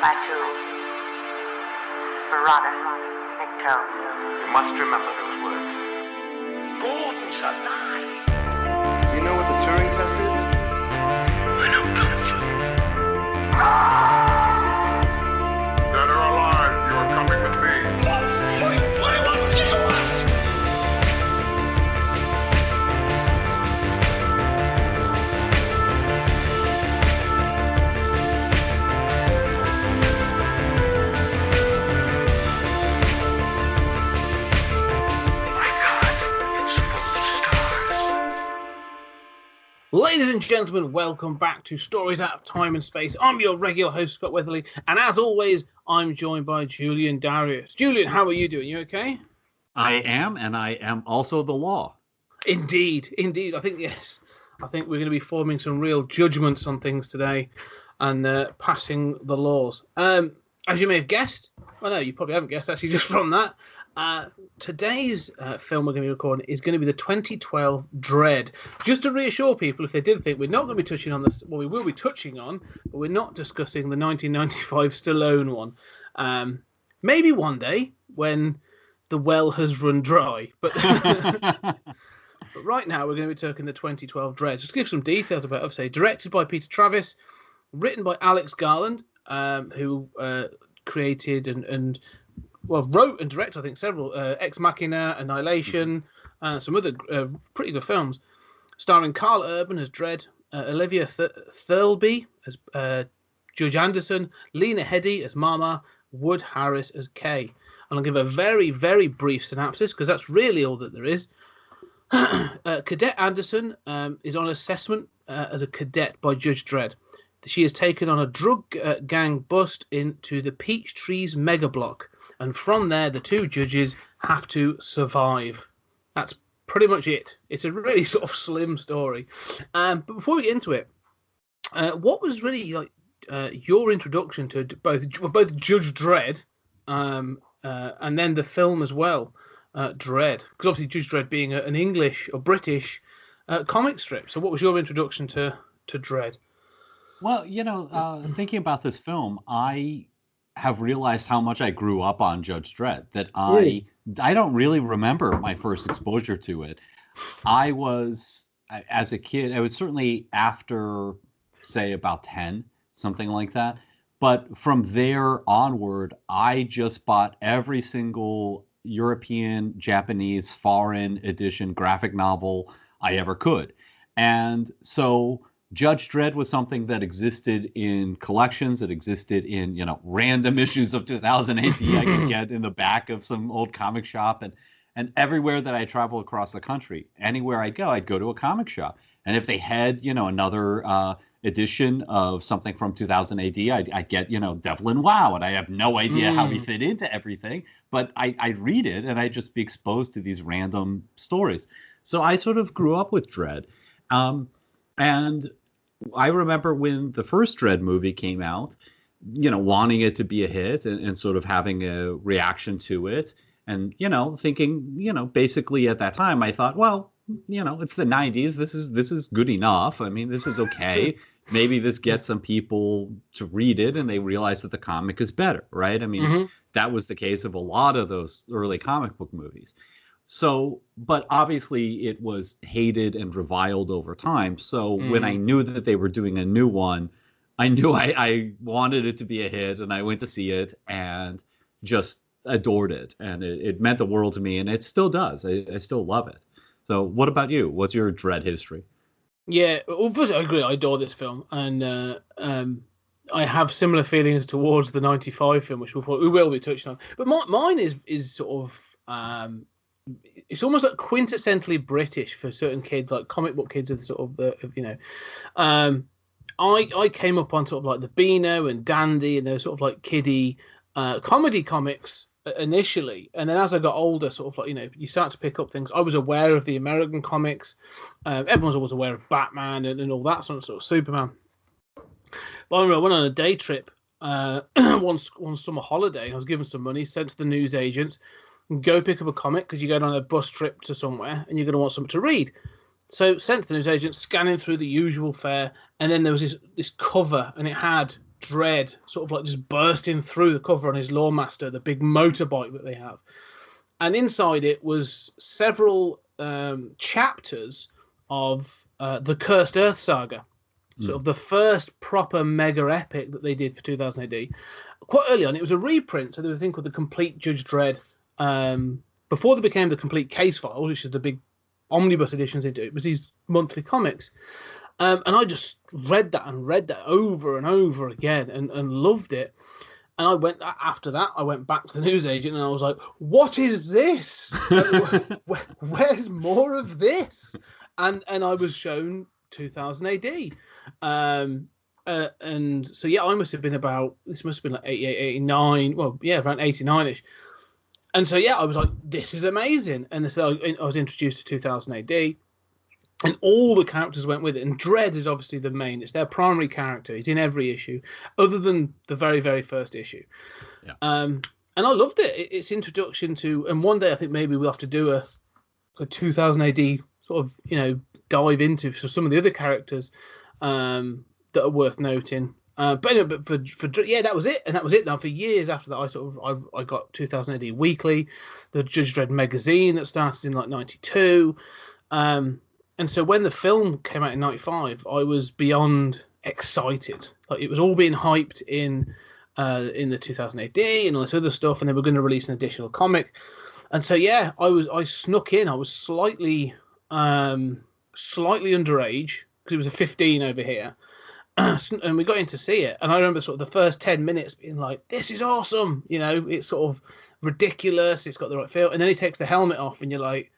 Batu, Barada, Nikto. You must remember those words. Gordon's alive. You know what the Turing test is? I know Kung Fu. Dead or alive, you are coming with me. Ladies and gentlemen, welcome back to Stories Out of Time and Space. I'm your regular host, Scott Weatherly, and as always, I'm joined by Julian Darius. Julian, how are you doing? You okay? I am, and I am also the law. Indeed. I think, yes. I think we're going to be forming some real judgments on things today and passing the laws. As you may have guessed, well, no, you probably haven't guessed, actually, just from that. Today's film we're going to be recording is going to be the 2012 Dredd. Just to reassure people, if they did think we're not going to be touching on this, well, we will be touching on, but we're not discussing the 1995 Stallone one. Maybe one day when the well has run dry, but but right now we're going to be talking the 2012 Dredd. Just to give some details about it, say directed by Peter Travis, written by Alex Garland, who created and wrote and directed, I think, several Ex Machina, Annihilation, some other pretty good films, starring Carl Urban as Dredd, Olivia Thirlby as Judge Anderson, Lena Headey as Mama, Wood Harris as Kay. And I'll give a very, very brief synopsis because that's really all that there is. Cadet Anderson is on assessment as a cadet by Judge Dredd. She is taken on a drug gang bust into the Peachtree's mega block. And from there, the two judges have to survive. That's pretty much it. It's a really sort of slim story. But before we get into it, what was really like your introduction to both Judge Dredd and then the film as well, Dredd? Because obviously Judge Dredd being an English or British comic strip. So what was your introduction to Dredd? Well, thinking about this film, I have realized how much I grew up on Judge Dredd, that I don't really remember my first exposure to it. As a kid, I was certainly after, say, about 10, something like that. But from there onward, I just bought every single European, Japanese, foreign edition graphic novel I ever could. And so Judge Dredd was something that existed in collections. It existed in, random issues of 2000 AD I could get in the back of some old comic shop. And everywhere that I travel across the country, anywhere I'd go to a comic shop. And if they had, another edition of something from 2000 AD, I'd get, Devlin Wow. And I have no idea how he fit into everything. But I'd read it and I'd just be exposed to these random stories. So I sort of grew up with Dredd. And I remember when the first Dredd movie came out, wanting it to be a hit and sort of having a reaction to it. And, thinking, basically at that time, I thought, well, it's the 90s. This is good enough. I mean, this is okay. Maybe this gets some people to read it and they realize that the comic is better, right? I mean, that was the case of a lot of those early comic book movies. So, but obviously it was hated and reviled over time. So when I knew that they were doing a new one, I knew I wanted it to be a hit, and I went to see it and just adored it. And it meant the world to me, and it still does. I still love it. So what about you? What's your Dredd history? Yeah, well, first I agree. I adore this film, and I have similar feelings towards the 95 film, which we will be touching on. But mine is sort of... it's almost like quintessentially British for certain kids, like comic book kids of the sort of I came up on sort of like the Beano and Dandy and those sort of like kiddie comedy comics initially, and then as I got older, sort of like you start to pick up things. I was aware of the American comics. Everyone's always aware of Batman and all that sort of Superman. But I remember I went on a day trip one summer holiday. I was given some money, sent to the newsagents. Go pick up a comic because you're going on a bus trip to somewhere and you're going to want something to read. So sent to the newsagent, scanning through the usual fare, and then there was this cover, and it had Dredd sort of like just bursting through the cover on his Lawmaster, the big motorbike that they have. And inside it was several chapters of the Cursed Earth saga, sort of the first proper mega epic that they did for 2000 AD. Quite early on, it was a reprint, so there was a thing called the Complete Judge Dredd. Before they became the Complete Case Files, which is the big omnibus editions they do, it was these monthly comics. And I just read that over and over again and loved it. And after that, I went back to the newsagent and I was like, what is this? Where's more of this? And I was shown 2000 AD. And so, yeah, this must have been like 88, 89. Well, yeah, around 89-ish. And so, yeah, I was like, this is amazing. And so I was introduced to 2000 AD. And all the characters went with it. And Dredd is obviously the main. It's their primary character. He's in every issue, other than the very, very first issue. Yeah. And I loved it. It's introduction to... And one day I think maybe we'll have to do a 2000 AD sort of, dive into for some of the other characters that are worth noting. But anyway, that was it. And that was it. Now, for years after that, I got 2000 AD Weekly, the Judge Dredd magazine that started in like 92. And so when the film came out in 95, I was beyond excited. Like, it was all being hyped in the 2000 AD and all this other stuff, and they were going to release an additional comic. And so, yeah, I snuck in. I was slightly underage, because it was a 15 over here. And we got in to see it. And I remember sort of the first 10 minutes being like, this is awesome. It's sort of ridiculous. It's got the right feel. And then he takes the helmet off and you're like,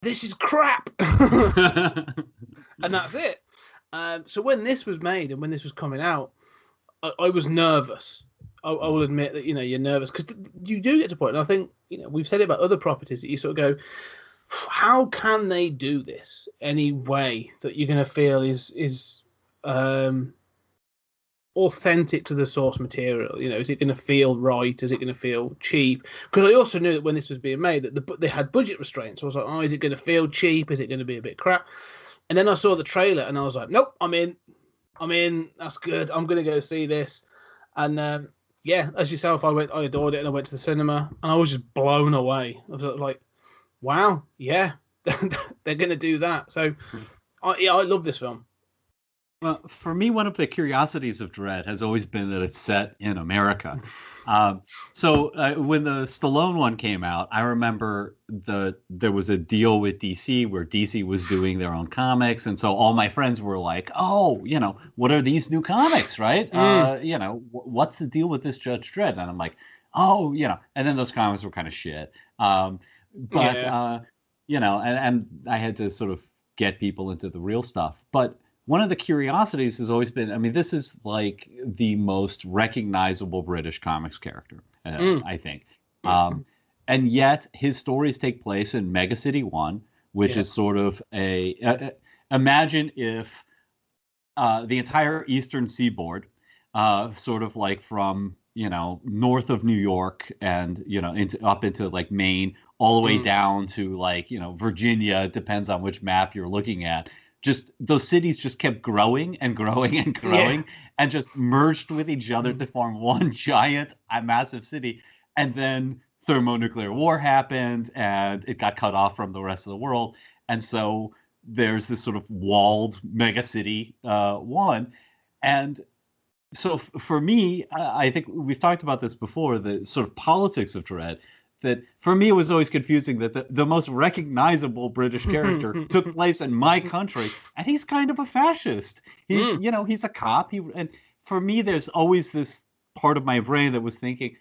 this is crap. And that's it. So when this was made and when this was coming out, I was nervous. I will admit that, you're nervous because you do get to a point. And I think, we've said it about other properties that you sort of go, how can they do this any way that you're going to feel is authentic to the source material? Is it going to feel right? Is it going to feel cheap? Because I also knew that when this was being made, that they had budget restraints. So I was like, is it going to feel cheap? Is it going to be a bit crap? And then I saw the trailer and I was like, nope, I'm in. That's good. I'm going to go see this. And yeah, as yourself, I adored it, and I went to the cinema and I was just blown away. I was like, wow, yeah, they're going to do that. So I love this film. Well, for me, one of the curiosities of Dredd has always been that it's set in America. So when the Stallone one came out, I remember there was a deal with DC where DC was doing their own comics. And so all my friends were like, oh, what are these new comics, right? What's the deal with this Judge Dredd? And I'm like, oh, and then those comics were kind of shit. And I had to sort of get people into the real stuff. But one of the curiosities has always been, this is like the most recognizable British comics character, I think. And yet his stories take place in Mega City 1, which is sort of imagine if the entire eastern seaboard, sort of like from, north of New York and, up into like Maine, all the way down to like, Virginia, it depends on which map you're looking at. Just those cities just kept growing and growing and growing and just merged with each other to form one giant, massive city. And then thermonuclear war happened and it got cut off from the rest of the world. And so there's this sort of walled mega city one. And so for me, I think we've talked about this before, the sort of politics of Dredd. That for me, it was always confusing that the most recognizable British character took place in my country, and he's kind of a fascist. He's, he's a cop. And for me, there's always this part of my brain that was thinking,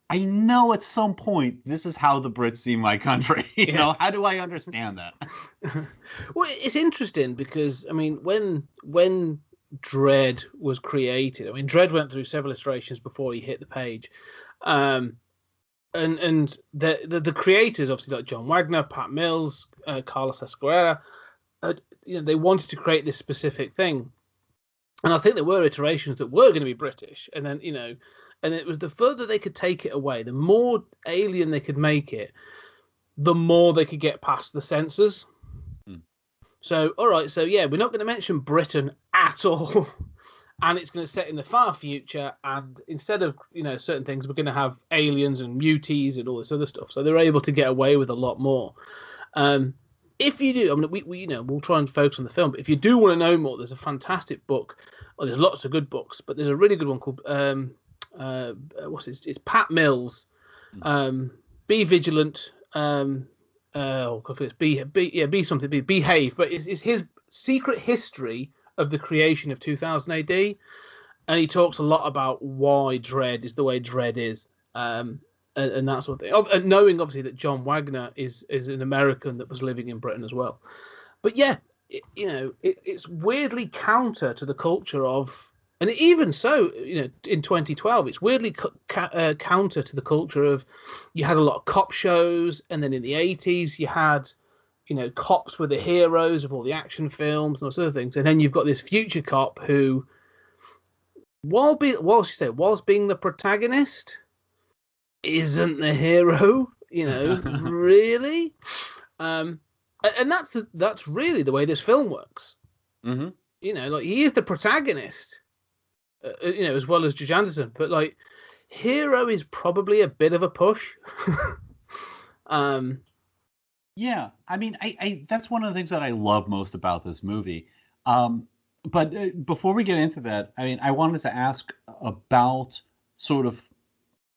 I know at some point this is how the Brits see my country. How do I understand that? Well, it's interesting because when Dredd was created, Dredd went through several iterations before he hit the page. And the creators, obviously, like John Wagner, Pat Mills, Carlos Esquerra, they wanted to create this specific thing. And I think there were iterations that were going to be British. And then, and it was the further they could take it away, the more alien they could make it, the more they could get past the censors. So, all right. So, yeah, we're not going to mention Britain at all. and it's going to set in the far future. And instead of certain things, we're going to have aliens and muties and all this other stuff. So they're able to get away with a lot more. If you do, I mean, we'll try and focus on the film. But if you do want to know more, there's a fantastic book. Well, there's lots of good books, but there's a really good one called it's Pat Mills. Be Vigilant. Be something. Behave. But it's his secret history of the creation of 2000 AD, and he talks a lot about why Dredd is the way Dredd is. And that sort of thing. And knowing obviously that John Wagner is an American that was living in Britain as well. But yeah, it's weirdly counter to the culture of, and even so, in 2012, it's weirdly counter to the culture of, you had a lot of cop shows, and then in the 80s you had, cops were the heroes of all the action films and those other things, and then you've got this future cop who, whilst being the protagonist, isn't the hero, really. And that's really the way this film works. Mm-hmm. He is the protagonist, as well as Judge Anderson, but hero is probably a bit of a push. Yeah, I mean, I that's one of the things that I love most about this movie. But before we get into that, I mean, I wanted to ask about sort of,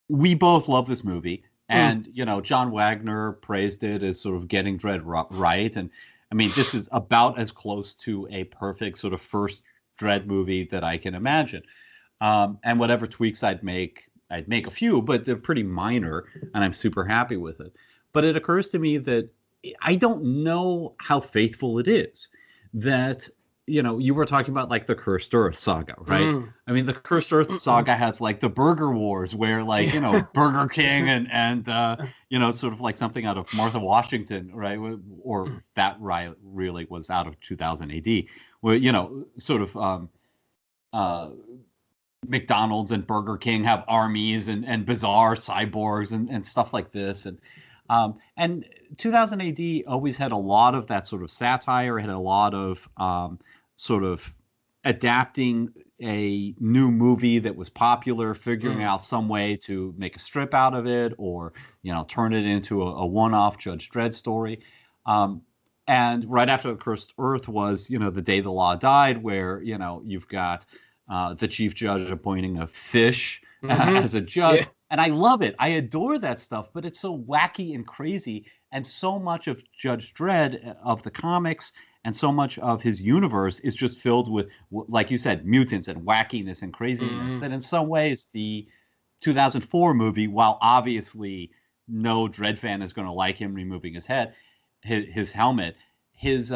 we both love this movie, and John Wagner praised it as sort of getting Dredd right, and I mean, this is about as close to a perfect sort of first Dredd movie that I can imagine. And whatever tweaks I'd make a few, but they're pretty minor, and I'm super happy with it. But it occurs to me that I don't know how faithful it is. That you were talking about the Cursed Earth saga, right? I mean, the Cursed Earth saga has the Burger Wars, where Burger King and sort of something out of Martha Washington, right? Or that really was out of 2000 AD, where sort of McDonald's and Burger King have armies and bizarre cyborgs and stuff like this, and 2000 AD always had a lot of that sort of satire. It had a lot of sort of adapting a new movie that was popular, figuring out some way to make a strip out of it, or turn it into a one-off Judge Dredd story. And right after the Cursed Earth was The Day the Law Died, where you've got the chief judge appointing a fish as a judge. Yeah. And I love it. I adore that stuff, but it's so wacky and crazy. And so much of Judge Dredd, of the comics, and so much of his universe is just filled with, like you said, mutants and wackiness and craziness, that in some ways the 2004 movie, while obviously no Dredd fan is going to like him removing his helmet, his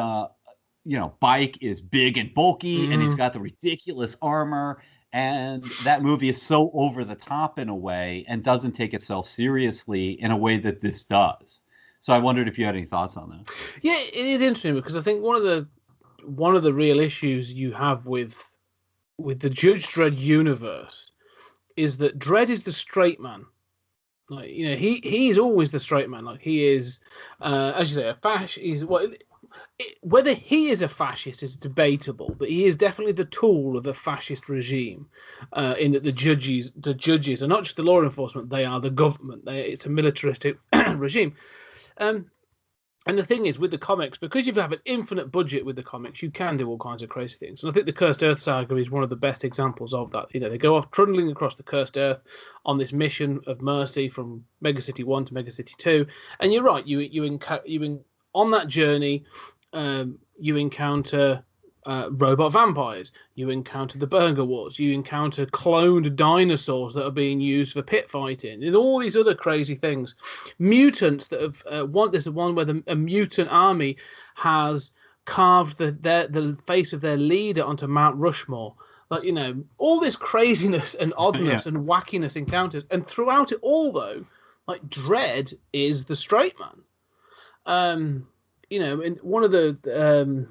bike is big and bulky, and he's got the ridiculous armor. And that movie is so over the top in a way, and doesn't take itself seriously in a way that this does. So I wondered if you had any thoughts on that. Yeah, it is interesting, because I think one of the real issues you have with the Judge Dredd universe is that Dredd is the straight man. He's always the straight man. He is, as you say, a fascist. Whether he is a fascist is debatable, but he is definitely the tool of a fascist regime. In that the judges are not just the law enforcement; they are the government. It's a militaristic regime. And the thing is, with the comics, because you have an infinite budget with the comics, you can do all kinds of crazy things. And I think the Cursed Earth saga is one of the best examples of that. They go off trundling across the Cursed Earth on this mission of mercy from Mega City 1 to Mega City 2. And you're right, on that journey, you encounter robot vampires, you encounter the Burger Wars, you encounter cloned dinosaurs that are being used for pit fighting, and all these other crazy things. Mutants that have there's one where a mutant army has carved the face of their leader onto Mount Rushmore. All this craziness and oddness and wackiness encounters, and throughout it all, though, Dredd is the straight man. And one of the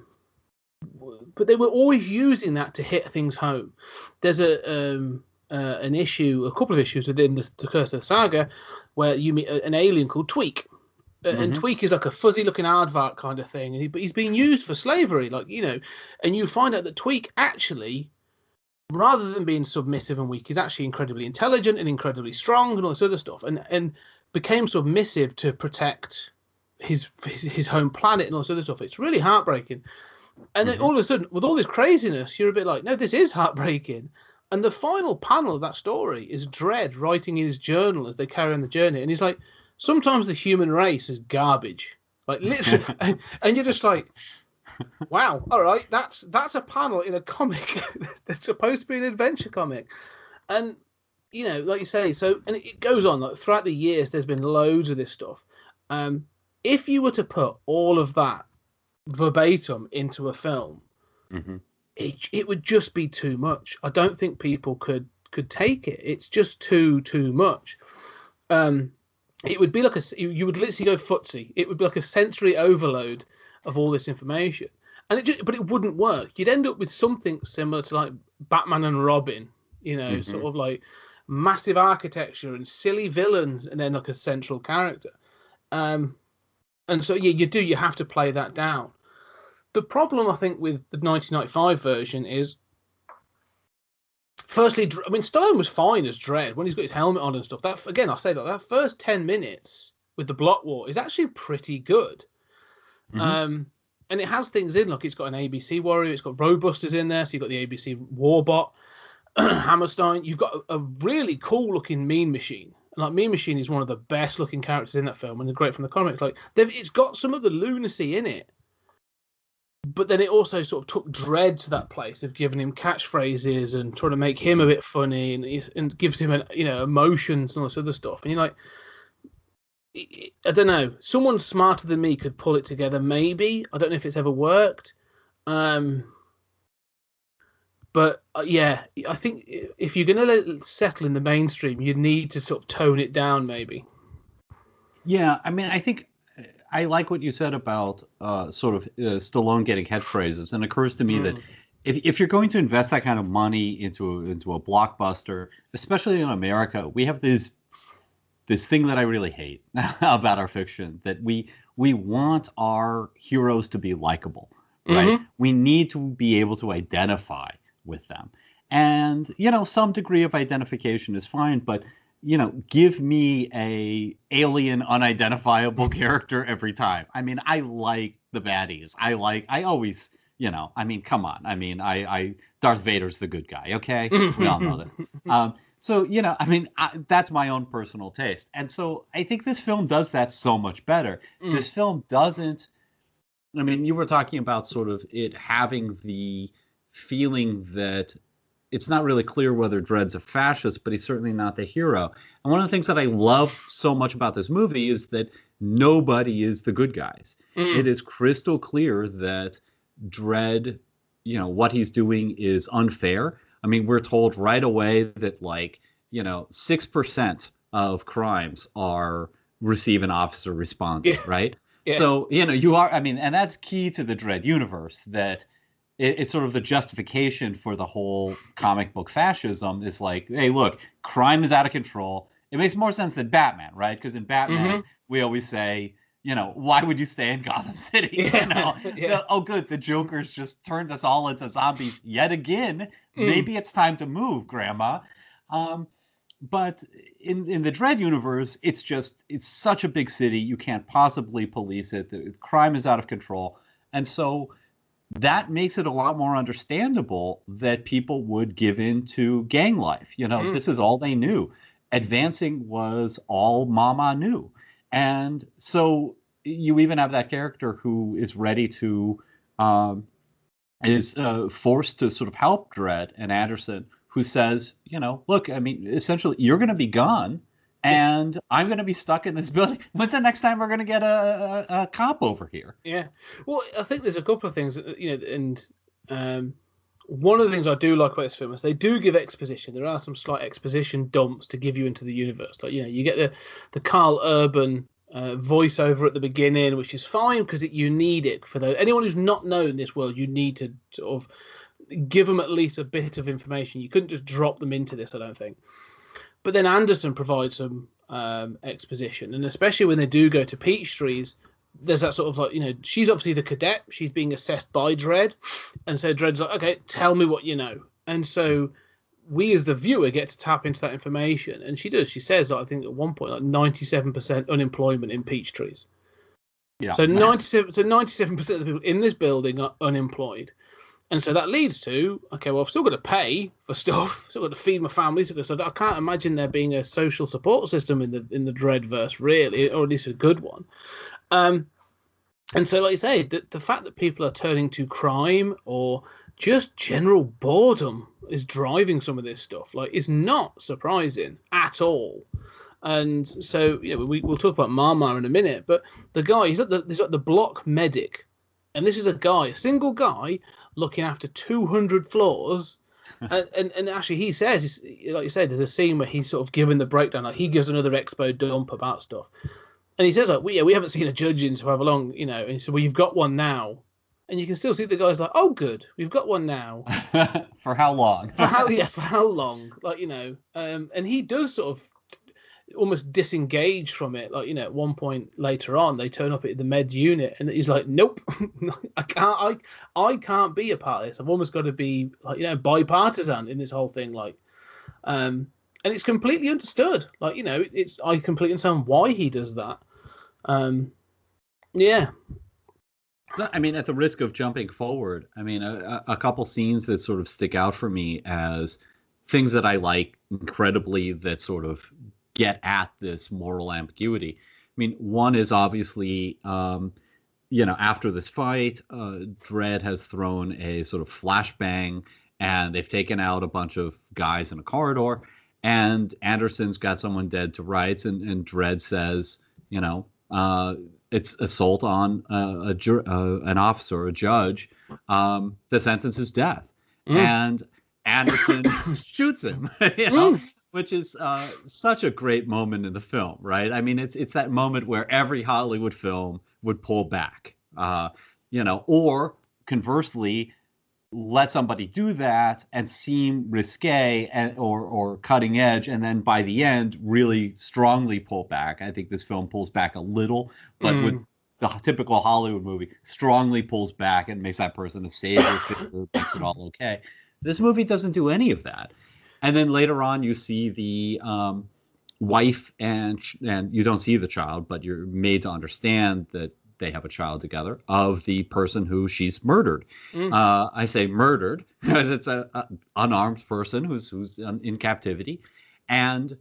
but they were always using that to hit things home. There's a couple of issues within the Cursed Earth saga where you meet an alien called Tweak. And Tweak is like a fuzzy-looking aardvark kind of thing, but he's being used for slavery, and you find out that Tweak actually rather than being submissive and weak, he's actually incredibly intelligent and incredibly strong and all this other stuff, and became submissive to protect his home planet and all this other stuff. It's really heartbreaking. And then all of a sudden, with all this craziness, you're a bit like, no, this is heartbreaking. And the final panel of that story is Dredd writing in his journal as they carry on the journey. And he's like, sometimes the human race is garbage. Like, literally. and you're just like, wow, all right, that's a panel in a comic that's supposed to be an adventure comic. And, you know, like you say, so, and it goes on. Like, throughout the years, there's been loads of this stuff. If you were to put all of that verbatim into a film, it would just be too much. I don't think people could take it. It's just too much. It would be like you would literally go footsie. It would be like a sensory overload of all this information, and but it wouldn't work. You'd end up with something similar to like Batman and Robin, you know, sort of like massive architecture and silly villains, and then like a central character. And so you have to play that down. The problem, I think, with the 1995 version is, firstly, I mean, Stallone was fine as Dredd when he's got his helmet on and stuff. That, again, I say that first 10 minutes with the block war is actually pretty good. And it has things in, like it's got an ABC warrior, it's got Roadbusters in there, so you've got the ABC Warbot, Hammerstein. You've got a really cool-looking Mean Machine. And like Mean Machine is one of the best-looking characters in that film, and they're great from the comics. Like it's got some of the lunacy in it. But then it also sort of took Dredd to that place of giving him catchphrases and trying to make him a bit funny and gives him, emotions and all this other stuff. And you're like, I don't know. Someone smarter than me could pull it together, maybe. I don't know if it's ever worked. But I think if you're going to let it settle in the mainstream, you need to sort of tone it down, maybe. Yeah, I mean, I think I like what you said about Stallone getting catchphrases, and it occurs to me that if you're going to invest that kind of money into a blockbuster, especially in America, we have this thing that I really hate about our fiction, that we want our heroes to be likable, right? We need to be able to identify with them, and some degree of identification is fine, but give me a alien unidentifiable character every time. I mean, I like the baddies. I always, I mean, come on. I mean, Darth Vader's the good guy. Okay. We all know this. So, I mean, that's my own personal taste. And so I think this film does that so much better. This film doesn't, I mean, you were talking about sort of it having the feeling that it's not really clear whether Dredd's a fascist, but he's certainly not the hero. And one of the things that I love so much about this movie is that nobody is the good guys. It is crystal clear that Dredd, what he's doing is unfair. I mean, we're told right away that 6% of crimes receive an officer responding, right? Yeah. So, you are, I mean, and that's key to the Dredd universe, that it's sort of the justification for the whole comic book fascism is like, hey, look, crime is out of control. It makes more sense than Batman, right? Because in Batman, we always say, why would you stay in Gotham City? Oh, good, the Joker's just turned us all into zombies yet again. Maybe it's time to move, Grandma. But in the Dredd universe, it's such a big city, you can't possibly police it. The crime is out of control. And so that makes it a lot more understandable that people would give in to gang life. This is all they knew. Advancing was all Mama knew. And so you even have that character who is ready to, is forced to sort of help Dredd and Anderson, who says, look, I mean, essentially, you're going to be gone. And I'm going to be stuck in this building. When's the next time we're going to get a cop over here? Yeah. Well, I think there's a couple of things, and one of the things I do like about this film is they do give exposition. There are some slight exposition dumps to give you into the universe. Like, you get the Carl Urban voiceover at the beginning, which is fine because you need it for anyone who's not known this world. You need to sort of give them at least a bit of information. You couldn't just drop them into this, I don't think. But then Anderson provides some exposition, and especially when they do go to Peachtree's, there's that sort of like, she's obviously the cadet. She's being assessed by Dredd, and so Dredd's like, okay, tell me what you know. And so we as the viewer get to tap into that information. And she does. She says that I think at one point like 97% unemployment in Peachtrees. Yeah. So 97% of the people in this building are unemployed. And so that leads to, okay, well, I've still got to pay for stuff, still got to feed my family. So I can't imagine there being a social support system in the Dreadverse, really, or at least a good one. And so, like you say, the fact that people are turning to crime or just general boredom is driving some of this stuff. Like, it's not surprising at all. And so, we'll talk about Marmar in a minute. But the guy, he's at the block medic, and this is a single guy, looking after 200 floors. And actually, he says, like you said, there's a scene where he's sort of giving the breakdown. Like, he gives another expo dump about stuff. And he says, like, we haven't seen a judge in so however long, And he said, well, you've got one now. And you can still see the guy's like, oh, good, we've got one now. For how long? For how long? Like, and he does sort of almost disengage from it. Like, at one point later on, they turn up at the med unit, and he's like, nope, I can't be a part of this. I've almost got to be like, bipartisan in this whole thing. Like, and it's completely understood. Like, I completely understand why he does that. Yeah. I mean, at the risk of jumping forward, I mean, a couple scenes that sort of stick out for me as things that I like incredibly that sort of get at this moral ambiguity. I mean, one is obviously, after this fight, Dredd has thrown a sort of flashbang, and they've taken out a bunch of guys in a corridor, and Anderson's got someone dead to rights, and Dredd says, it's assault on an officer, a judge, the sentence is death. And Anderson shoots him, which is such a great moment in the film, right? I mean, it's that moment where every Hollywood film would pull back, or conversely, let somebody do that and seem risque or cutting edge, and then by the end really strongly pull back. I think this film pulls back a little, but with the typical Hollywood movie, strongly pulls back and makes that person a savior figure, makes it all okay. This movie doesn't do any of that. And then later on, you see the wife and you don't see the child, but you're made to understand that they have a child together of the person who she's murdered. I say murdered because it's an unarmed person who's in captivity. And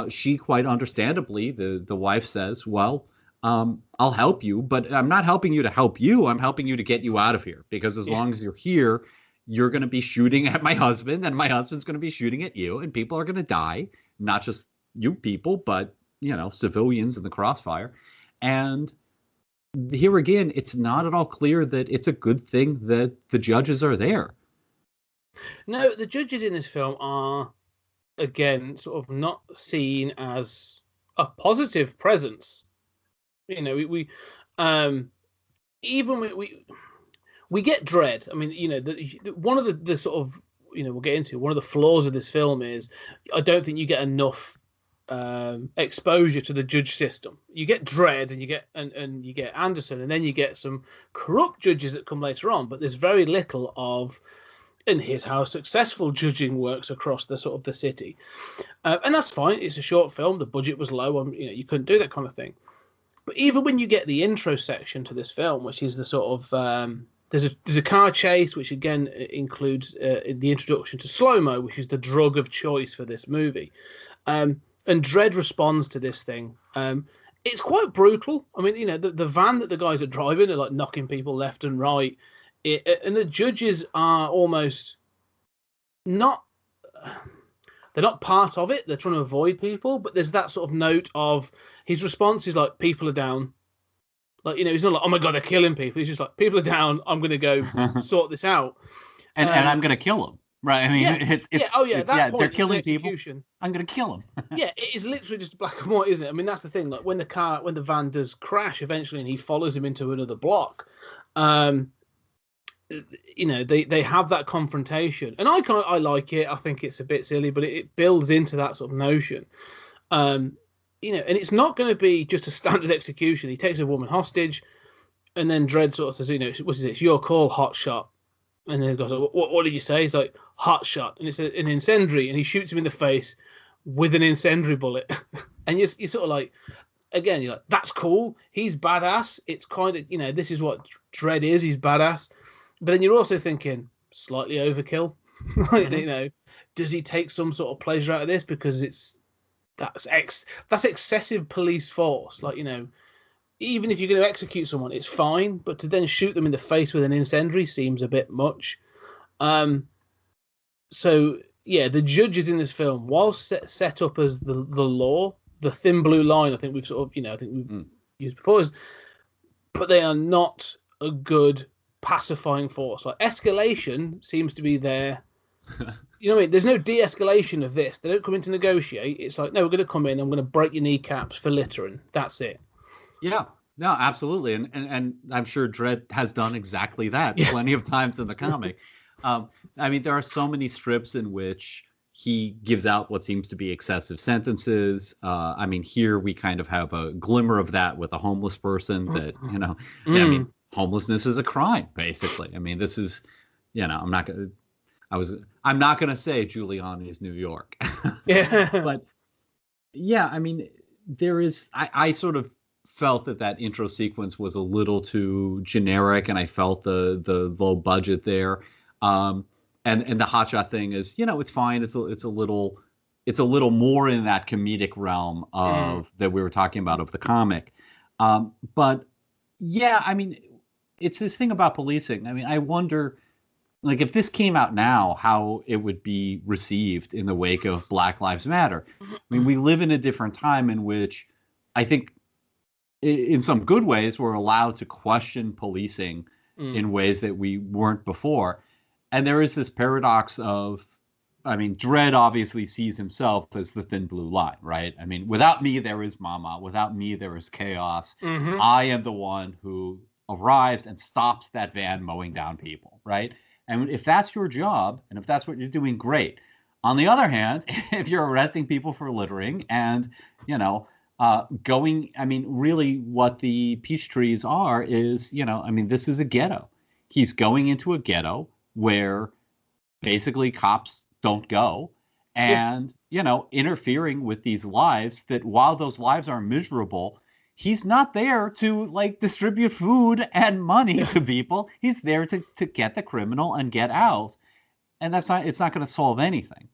she quite understandably, the wife says, well, I'll help you, but I'm not helping you to help you. I'm helping you to get you out of here, because as long as you're here, you're going to be shooting at my husband, and my husband's going to be shooting at you, and people are going to die, not just you people, but, civilians in the crossfire. And here again, it's not at all clear that it's a good thing that the judges are there. No, the judges in this film are, again, sort of not seen as a positive presence. We get Dredd. I mean, one of the sort of, we'll get into one of the flaws of this film is I don't think you get enough exposure to the judge system. You get Dredd and you get Anderson, and then you get some corrupt judges that come later on, but there's very little of, and here's how successful judging works across the sort of the city. And that's fine. It's a short film. The budget was low. You couldn't do that kind of thing. But even when you get the intro section to this film, which is the sort of there's a car chase, which again includes the introduction to slow-mo, which is the drug of choice for this movie. And Dredd responds to this thing. It's quite brutal. I mean, the van that the guys are driving are like knocking people left and right. And the judges are almost not... They're not part of it. They're trying to avoid people. But there's that sort of note of... His response is like, people are down. Like, he's not like, oh my God, they're killing people. He's just like, people are down. I'm going to go sort this out. And I'm going to kill them. Right. I mean, they're killing people. I'm going to kill them. Yeah, it is literally just black and white, isn't it? I mean, that's the thing. Like when the van does crash eventually and he follows him into another block, they have that confrontation. And I like it. I think it's a bit silly, but it builds into that sort of notion. And it's not going to be just a standard execution. He takes a woman hostage, and then Dredd sort of says, what's this? Your call, hotshot. And then the guy's like, what did you say? He's like, hot shot. And it's an incendiary. And he shoots him in the face with an incendiary bullet. And you're sort of like, again, you're like, that's cool. He's badass. It's kind of, this is what Dredd is. He's badass. But then you're also thinking, slightly overkill. Does he take some sort of pleasure out of this? Because that's excessive police force. Like, even if you're going to execute someone, it's fine, but to then shoot them in the face with an incendiary seems a bit much. So yeah, the judges in this film, while set up as the law, the thin blue line, I think we've sort of, we've used before, but they are not a good pacifying force. Like, escalation seems to be there. You know what I mean? There's no de-escalation of this. They don't come in to negotiate. It's like, no, we're going to come in. I'm going to break your kneecaps for littering. That's it. Yeah, no, absolutely. And I'm sure Dredd has done exactly that plenty of times in the comic. I mean, there are so many strips in which he gives out what seems to be excessive sentences. I mean, here we kind of have a glimmer of that with a homeless person that, I mean, homelessness is a crime, basically. I mean, this is, I'm not going to say Giuliani's New York. Yeah. But yeah, I mean, there is, I sort of felt that intro sequence was a little too generic, and I felt the low budget there. And the hotshot thing is, it's fine. It's a little more in that comedic realm of that we were talking about of the comic. But yeah, I mean, it's this thing about policing. I mean, I wonder, like, if this came out now, how it would be received in the wake of Black Lives Matter. I mean, we live in a different time in which I think in some good ways we're allowed to question policing in ways that we weren't before. And there is this paradox of, I mean, Dredd obviously sees himself as the thin blue line, right? I mean, without me, there is Mama. Without me, there is chaos. I am the one who arrives and stops that van mowing down people, right? And if that's your job, and if that's what you're doing, great. On the other hand, if you're arresting people for littering and, going, I mean, really what the peach trees are is, I mean, this is a ghetto. He's going into a ghetto where basically cops don't go and, interfering with these lives that, while those lives are miserable, he's not there to, like, distribute food and money to people. He's there to get the criminal and get out. And it's not going to solve anything.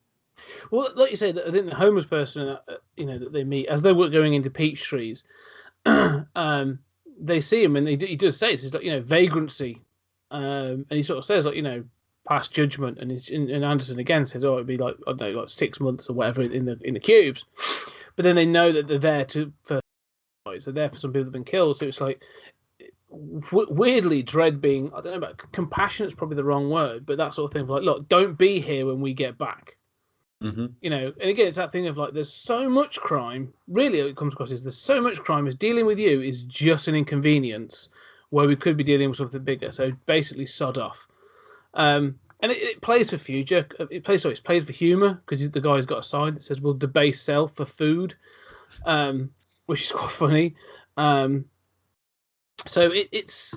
Well, like you say, I think the homeless person, that they meet as they were going into peach trees, they see him, and he does say it's like, vagrancy, and he sort of says, like, past judgment, and Anderson again says, oh, it'd be like, I don't know, like 6 months or whatever in the cubes, but then they know that they're there for some people that have been killed, so it's like weirdly Dredd being, I don't know about compassionate's probably the wrong word, but that sort of thing, like, look, don't be here when we get back. And again, it's that thing of like, there's so much crime. Really, what it comes across is there's so much crime. Is dealing with you is just an inconvenience where we could be dealing with something bigger. So basically, sod off. And it plays for future. It's played for humor because the guy's got a sign that says, "We'll debase self for food," which is quite funny. So it's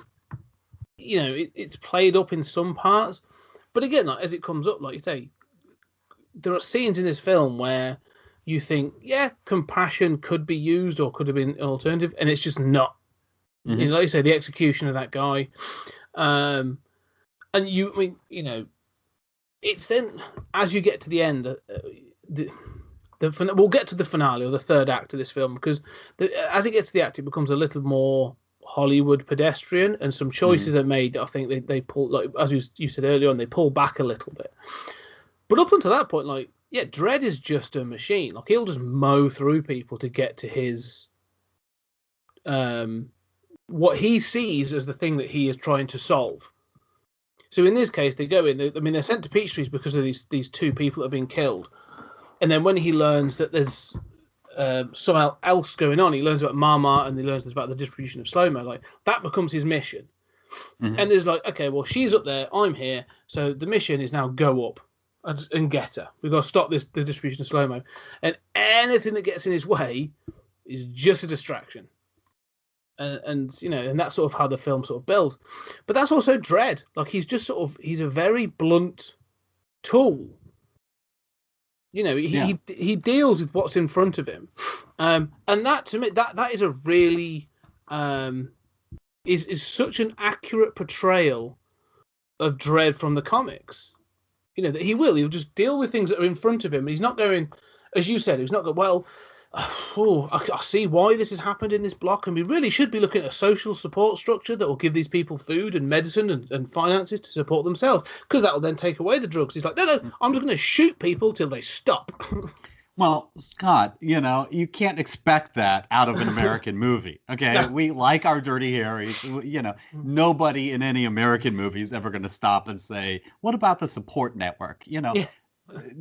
it's played up in some parts, but again, like, as it comes up, like you say, there are scenes in this film where you think, yeah, compassion could be used or could have been an alternative, and it's just not. Like you say, the execution of that guy, and it's then as you get to the end, we'll get to the finale or the third act of this film, because as it gets to the act, it becomes a little more Hollywood pedestrian, and some choices are made that I think they pull, like as you said earlier on, they pull back a little bit. But up until that point, like, yeah, Dredd is just a machine. Like, he'll just mow through people to get to his what he sees as the thing that he is trying to solve. So in this case, they go in. They're sent to Peach Trees because of these two people that have been killed. And then when he learns that there's something else going on, he learns about Mama, and he learns about the distribution of slow-mo. Like, that becomes his mission. And there's like, okay, well, she's up there, I'm here, so the mission is now go up and get her. We've got to stop the distribution of slow-mo. And anything that gets in his way is just a distraction. and you know, and that's sort of how the film sort of builds. But that's also Dredd. Like he's just sort of he's a very blunt tool. You know, he deals with what's in front of him, and that to me that is a really is such an accurate portrayal of Dredd from the comics. You know that he'll just deal with things that are in front of him. He's not going, as you said, he's not going, well, I see why this has happened in this block, and we really should be looking at a social support structure that will give these people food and medicine and finances to support themselves, because that will then take away the drugs. He's like, no, I'm just going to shoot people till they stop. Well, Scott, you know, you can't expect that out of an American movie. Okay, No. We like our Dirty Harrys. You know, nobody in any American movie is ever going to stop and say, "What about the support network?" You know. Yeah.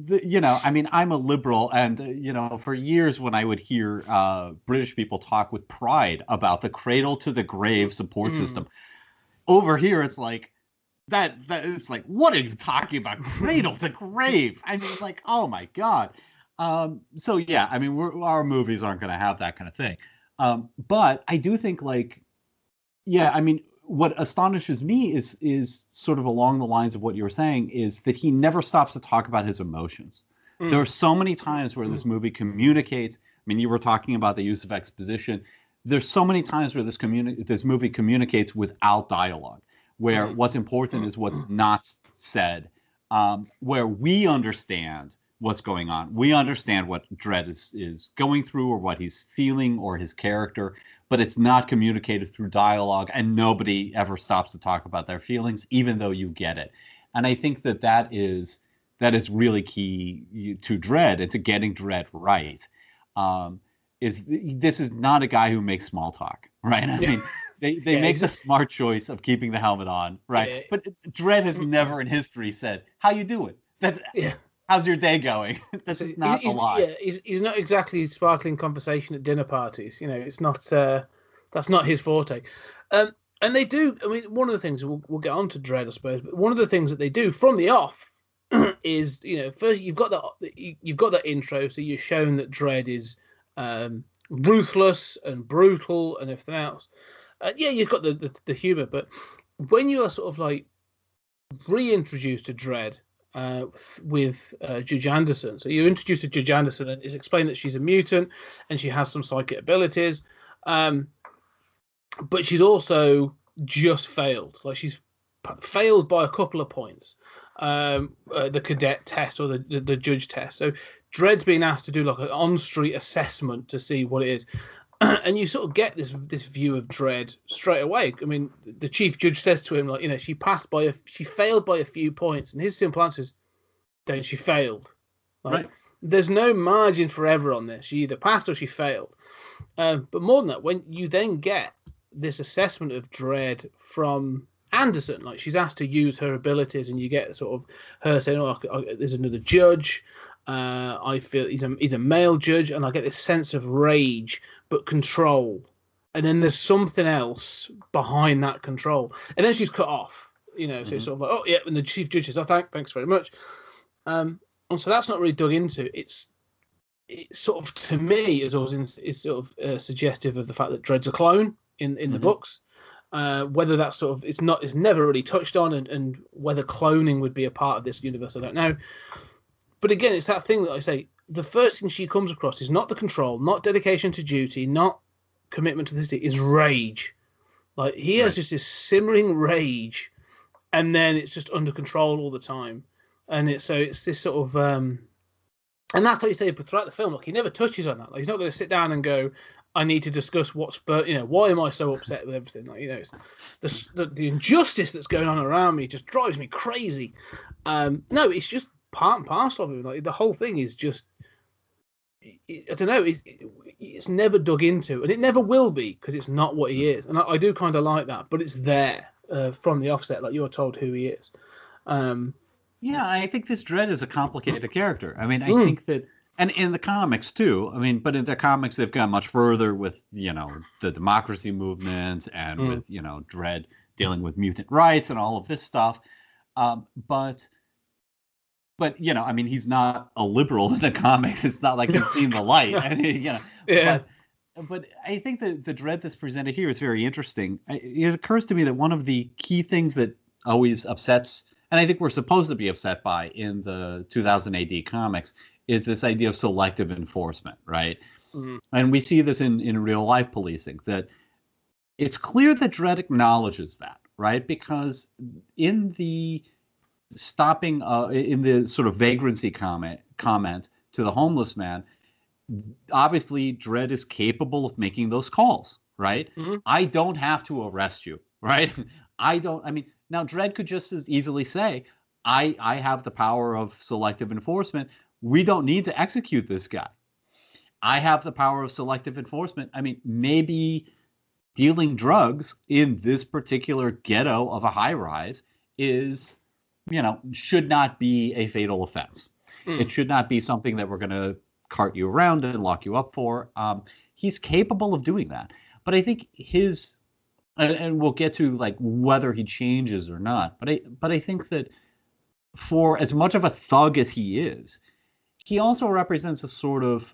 You know, I mean, I'm a liberal, and you know, for years when I would hear British people talk with pride about the cradle to the grave support system, over here it's like that. It's like, what are you talking about, cradle to grave? I mean, like, oh my god. So yeah, I mean, our movies aren't going to have that kind of thing. But I do think, like, yeah, I mean, what astonishes me is sort of along the lines of what you were saying, is that he never stops to talk about his emotions. There are so many times where this movie communicates. I mean, you were talking about the use of exposition. There's so many times where this movie communicates without dialogue, where what's important is what's not said, where we understand what's going on. We understand what Dredd is going through, or what he's feeling, or his character, but it's not communicated through dialogue, and nobody ever stops to talk about their feelings, even though you get it. And I think that is really key to Dredd, and to getting Dredd right. This is not a guy who makes small talk, right? I mean, they make the smart choice of keeping the helmet on, right? Yeah. But Dredd has never in history said, "How you doing?" How's your day going? That's not a lie. Yeah, he's not exactly sparkling conversation at dinner parties. You know, it's not that's not his forte. And they do. I mean, one of the things we'll get on to Dredd, I suppose. But one of the things that they do from the off is, you know, first you've got that intro, so you're shown that Dredd is ruthless and brutal and everything else. Yeah, you've got the humor, but when you are sort of like reintroduced to Dredd. With Judge Anderson. So you're introduced to Judge Anderson, and it's explained that she's a mutant and she has some psychic abilities, but she's also just failed. Like, she's failed by a couple of points, the cadet test or the judge test. So Dredd's being asked to do like an on-street assessment to see what it is. And you sort of get this view of Dredd straight away. I mean, the chief judge says to him, like, you know, she failed by a few points, and his simple answer is, "Then she failed." Like, right. There's no margin for error on this. She either passed or she failed. But more than that, when you then get this assessment of Dredd from Anderson, like, she's asked to use her abilities, and you get sort of her saying, "Oh, there's another judge. I feel he's a male judge, and I get this sense of rage, but control, and then there's something else behind that control." And then she's cut off, you know. So it's sort of like, "Oh yeah," and the chief judge says, "Oh, thanks very much." And so that's not really dug into. It's sort of, to me, is sort of suggestive of the fact that Dredd's a clone in the books. Whether that's sort of it's never really touched on, and whether cloning would be a part of this universe, I don't know. But again, it's that thing that I say. The first thing she comes across is not the control, not dedication to duty, not commitment to the city, is rage. Like, he has just this simmering rage, and then it's just under control all the time. And it's this sort of and that's what you say throughout the film. Like, he never touches on that. Like, he's not going to sit down and go, "I need to discuss why am I so upset with everything?" Like, you know, it's the injustice that's going on around me just drives me crazy. No, it's just part and parcel of him. Like, the whole thing is just, I don't know, it's never dug into, and it never will be, because it's not what he is. And I do kind of like that, but it's there from the offset. Like, you're told who he is. Yeah, I think this Dredd is a complicated character. I mean, I think that, and in the comics too. I mean, but in the comics they've gone much further with, you know, the democracy movement, and with, you know, Dredd dealing with mutant rights and all of this stuff. But you know, I mean, he's not a liberal in the comics. It's not like he's seen the light. And, you know, but I think that the Dredd that's presented here is very interesting. It occurs to me that one of the key things that always upsets, and I think we're supposed to be upset by in the 2000 AD comics, is this idea of selective enforcement, right? Mm-hmm. And we see this in real life policing, that it's clear that Dredd acknowledges that, right? Because in the stopping, in the sort of vagrancy comment to the homeless man, obviously Dredd is capable of making those calls, right? Mm-hmm. I don't have to arrest you, right? Now Dredd could just as easily say, I have the power of selective enforcement. We don't need to execute this guy. I have the power of selective enforcement. I mean, maybe dealing drugs in this particular ghetto of a high rise is, should not be a fatal offense. It should not be something that we're going to cart you around and lock you up for. He's capable of doing that. But I think and we'll get to like whether he changes or not. But I think that for as much of a thug as he is, he also represents a sort of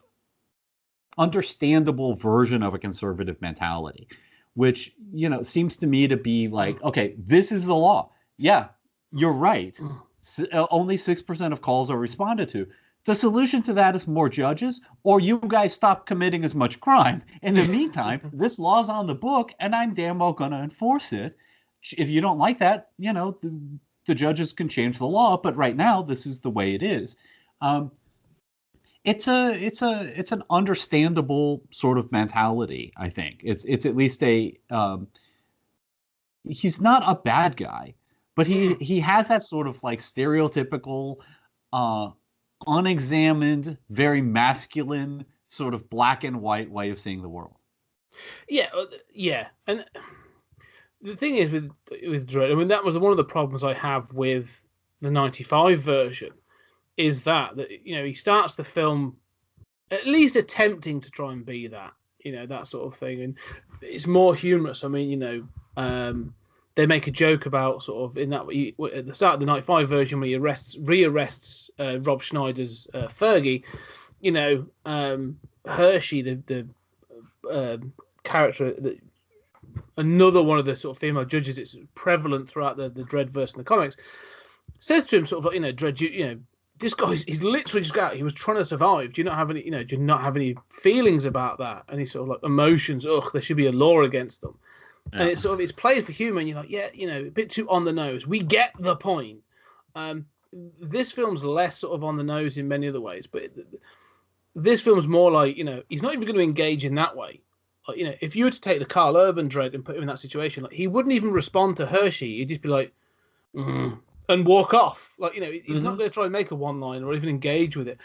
understandable version of a conservative mentality, which, seems to me to be like, okay, this is the law. Yeah, you're right. Only 6% of calls are responded to. The solution to that is more judges, or you guys stop committing as much crime. In the meantime, this law's on the book, and I'm damn well going to enforce it. If you don't like that, the judges can change the law, but right now, this is the way it is. It's an understandable sort of mentality, I think. It's at least he's not a bad guy, but he has that sort of like stereotypical, unexamined, very masculine sort of black and white way of seeing the world. Yeah. And the thing is with Dredd, I mean, that was one of the problems I have with the 95 version, is that he starts the film at least attempting to try and be that, that sort of thing. And it's more humorous. I mean, they make a joke about sort of in that at the start of the 95 version when he rearrests Rob Schneider's Fergie, Hershey, the character, another one of the sort of female judges, it's prevalent throughout the Dredd verse in the comics, says to him sort of like, Dredd, this guy, he's literally just got out. He was trying to survive. Do you not have any, do you not have any feelings about that? Any sort of like emotions? There should be a law against them. Yeah. And it's played for humor. And you're like, a bit too on the nose. We get the point. This film's less sort of on the nose in many other ways, but this film's more like, he's not even going to engage in that way. Like, if you were to take the Carl Urban Dredd and put him in that situation, like he wouldn't even respond to Hershey. He'd just be like, and walk off. Like, he's not going to try and make a one-line or even engage with it.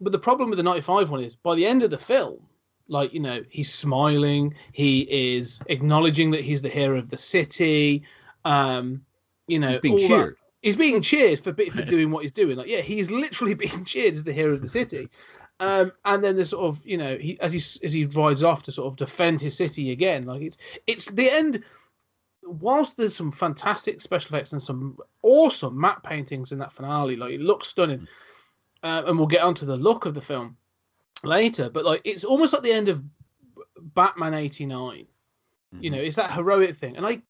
But the problem with the 95 one is, by the end of the film, like, he's smiling, he is acknowledging that he's the hero of the city, he's being cheered. He's being cheered for doing what he's doing. Like, yeah, he's literally being cheered as the hero of the city. And then there's sort of, as he rides off to sort of defend his city again, like it's the end. Whilst there's some fantastic special effects and some awesome matte paintings in that finale, like it looks stunning, and we'll get onto the look of the film later, but like it's almost like the end of Batman 89. It's that heroic thing, and like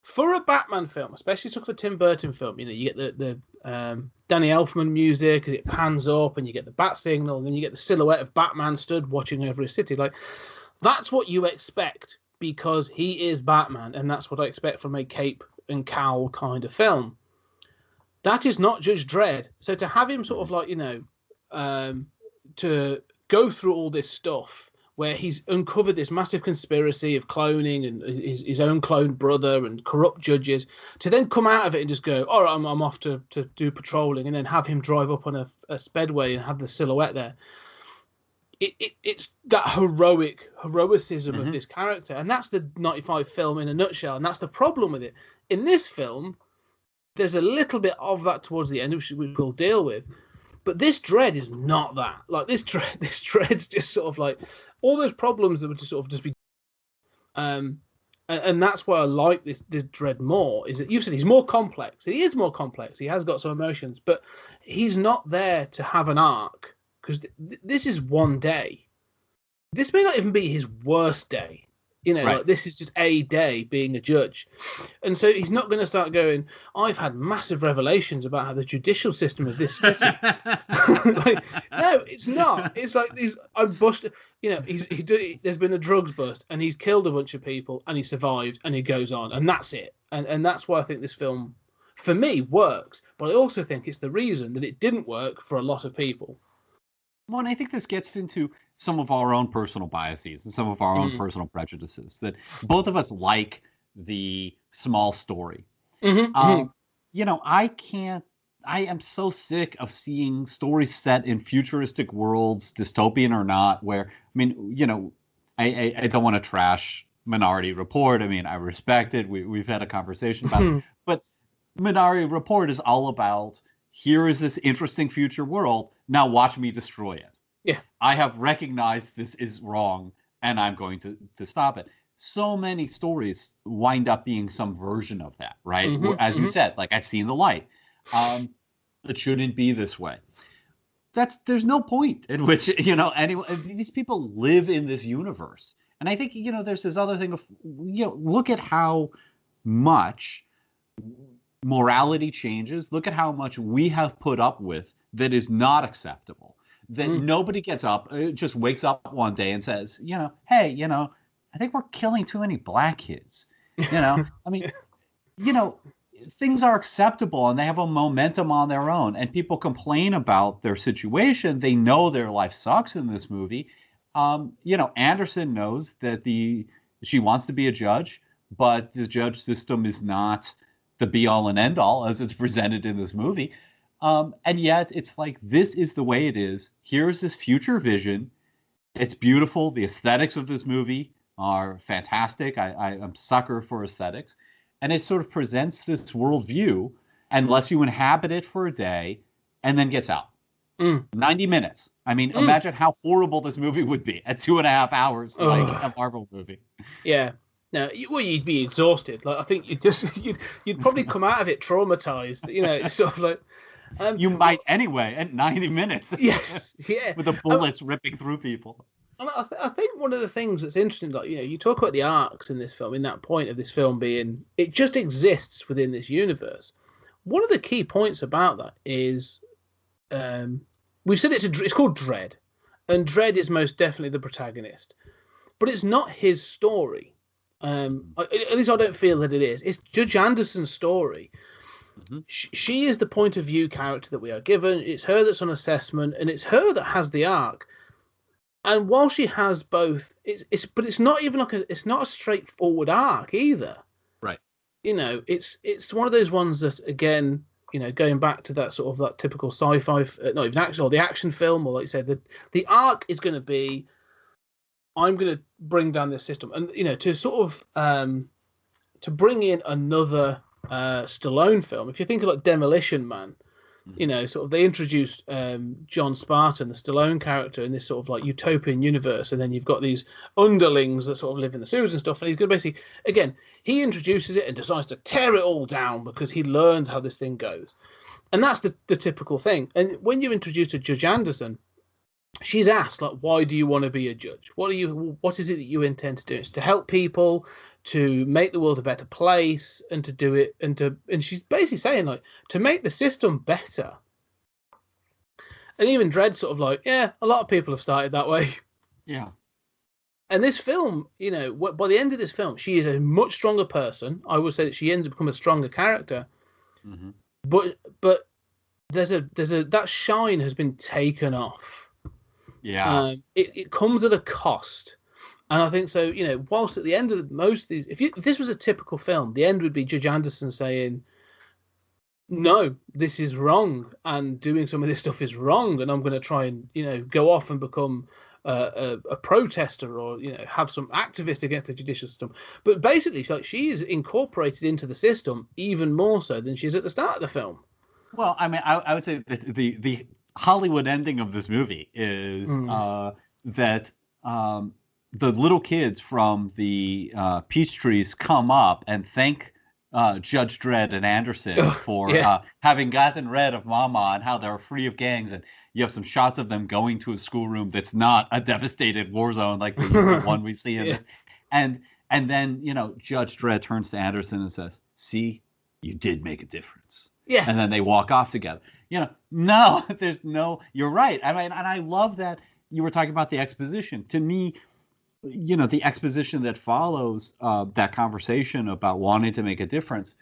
for a Batman film, especially sort of a Tim Burton film, you get the Danny Elfman music as it pans up, and you get the bat signal, and then you get the silhouette of Batman stood watching over his city. Like that's what you expect, because he is Batman, and that's what I expect from a cape and cowl kind of film. That is not Judge Dredd. So to have him sort of like, to go through all this stuff where he's uncovered this massive conspiracy of cloning and his own cloned brother and corrupt judges, to then come out of it and just go, all right, I'm off to do patrolling, and then have him drive up on a spedway and have the silhouette there. It's that heroicism of this character, and that's the 95 film in a nutshell, and that's the problem with it. In this film, there's a little bit of that towards the end, which we'll deal with, but this Dredd is not that. Like this Dredd's just sort of like all those problems that would just sort of just be, and that's why I like this Dredd more. Is that you said he's more complex? He is more complex. He has got some emotions, but he's not there to have an arc. Because this is one day. this may not even be his worst day. You know, Right. like this is just a day being a judge. And so he's not going to start going, I've had massive revelations about how the judicial system of this city. Like, no, it's not. It's like I busted, you know, there's been a drugs bust and he's killed a bunch of people and he survived and he goes on and that's it. And that's why I think this film, for me, works. But I also think it's the reason that it didn't work for a lot of people. Well, and I think this gets into some of our own personal biases and some of our own personal prejudices, that both of us like the small story. You know, I am so sick of seeing stories set in futuristic worlds, dystopian or not, where, I mean, you know, I don't want to trash Minority Report. I mean, I respect it. We've had a conversation about it. But Minority Report is all about, here is this interesting future world. Now watch me destroy it. Yeah. I have recognized this is wrong and I'm going to stop it. So many stories wind up being some version of that, right? As you said, like, I've seen the light. It shouldn't be this way. There's no point in which, you know, these people live in this universe. And I think, you know, there's this other thing of, you know, look at how much morality changes. Look at how much we have put up with that is not acceptable. That nobody gets up, just wakes up one day and says, you know, hey, you know, I think we're killing too many black kids. You know, I mean, you know, things are acceptable and they have a momentum on their own. And people complain about their situation. They know their life sucks in this movie. You know, Anderson knows that she wants to be a judge, but the judge system is not the be all and end all as it's presented in this movie. And yet it's like, this is the way it is. Here's this future vision. It's beautiful. The aesthetics of this movie are fantastic. I'm a sucker for aesthetics. And it sort of presents this worldview and lets you inhabit it for a day and then gets out. 90 minutes. I mean, imagine how horrible this movie would be at 2.5 hours, like a Marvel movie. Yeah. No, you'd be exhausted. Like, I think you'd probably come out of it traumatized. You know, sort of like. You might anyway at 90 minutes. Yes, yeah. With the bullets ripping through people. And I think one of the things that's interesting, like, you know, you talk about the arcs in this film, in that point of this film being, it just exists within this universe. One of the key points about that is, we've said it's called Dredd, and Dredd is most definitely the protagonist, but it's not his story. At least I don't feel that it is. It's Judge Anderson's story. She is the point of view character that we are given. It's her that's on assessment, and it's her that has the arc. And while she has both, it's not even like it's not a straightforward arc either. Right. You know, it's one of those ones that, again, you know, going back to that sort of that typical sci-fi, not even action, or the action film, or like you said, the arc is going to be, I'm going to bring down this system, and you know, to sort of to bring in another Stallone film. If you think of like Demolition Man, you know, sort of they introduced John Spartan, the Stallone character, in this sort of like utopian universe, and then you've got these underlings that sort of live in the sewers and stuff, and he's going to basically, again, he introduces it and decides to tear it all down because he learns how this thing goes. And that's the typical thing. And when you introduce a Judge Anderson, she's asked, like, why do you want to be a judge? What is it that you intend to do? It's to help people, to make the world a better place, and to do it, and she's basically saying, like, to make the system better. And even Dredd sort of like, yeah, a lot of people have started that way. Yeah. And this film, you know, by the end of this film, she is a much stronger person. I would say that she ends up becoming a stronger character. Mm-hmm. But there's a that shine has been taken off. Yeah. It comes at a cost. And I think so, you know, whilst at the end of most of these, if this was a typical film, the end would be Judge Anderson saying, no, this is wrong, and doing some of this stuff is wrong, and I'm going to try and, you know, go off and become a protester, or, you know, have some activist against the judicial system. But basically, like, she is incorporated into the system even more so than she is at the start of the film. Well, I mean, I would say that the Hollywood ending of this movie is that the little kids from the peach trees come up and thank Judge Dredd and Anderson for having gotten rid of Mama and how they're free of gangs, and you have some shots of them going to a schoolroom that's not a devastated war zone like the one we see in this. And then, Judge Dredd turns to Anderson and says, "See, you did make a difference." Yeah. And then they walk off together. No, there's no, you're right. I mean, and I love that you were talking about the exposition. To me, the exposition that follows that conversation about wanting to make a difference.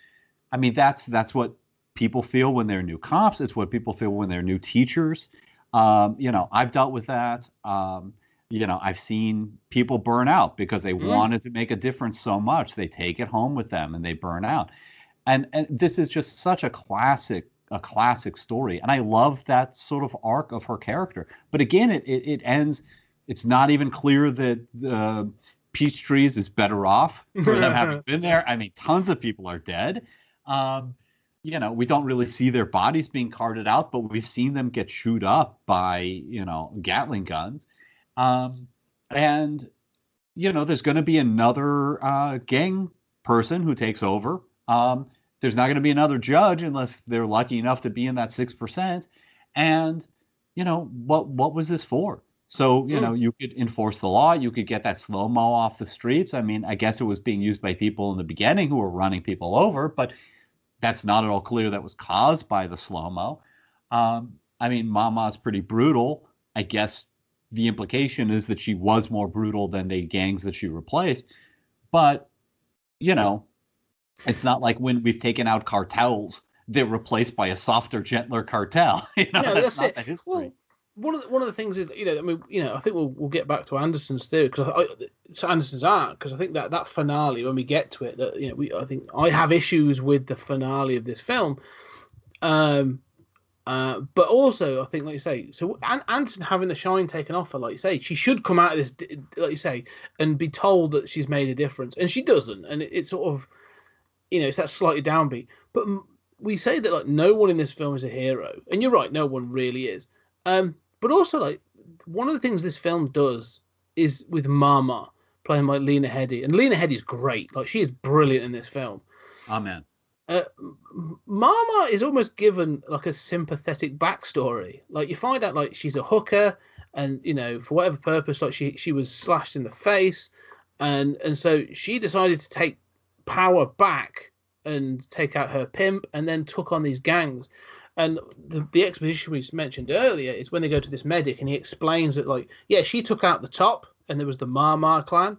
I mean, that's what people feel when they're new cops. It's what people feel when they're new teachers. I've dealt with that. I've seen people burn out because they wanted to make a difference so much. They take it home with them and they burn out. And this is just such a classic story. And I love that sort of arc of her character. But again, it ends, it's not even clear that Peachtree's is better off for them having been there. I mean, tons of people are dead. We don't really see their bodies being carted out, but we've seen them get chewed up by, Gatling guns. And there's going to be another gang person who takes over. There's not going to be another judge unless they're lucky enough to be in that 6%. And, what was this for? So, you could enforce the law. You could get that slow-mo off the streets. I mean, I guess it was being used by people in the beginning who were running people over, but that's not at all clear that was caused by the slow-mo. I mean, Mama's pretty brutal. I guess the implication is that she was more brutal than the gangs that she replaced. But, it's not like when we've taken out cartels, they're replaced by a softer, gentler cartel. That's not the history. Well, one of the things is, I think we'll get back to Anderson's theory because Anderson's arc, because I think that finale, when we get to it, that I think I have issues with the finale of this film, but also I think, like you say, so Anderson having the shine taken off her, like you say, she should come out of this, like you say, and be told that she's made a difference, and she doesn't, and it's sort of, it's that slightly downbeat. But we say that like no one in this film is a hero, and you're right, no one really is. But also, like, one of the things this film does is with Mama playing like Lena Headey, and Lena Headey's great. Like, she is brilliant in this film. Amen. Mama is almost given like a sympathetic backstory. Like, you find out like she's a hooker, and for whatever purpose, like she was slashed in the face, and so she decided to take power back and take out her pimp, and then took on these gangs. And the exposition we mentioned earlier is when they go to this medic, and he explains that, like, she took out the top, and there was the Mama clan,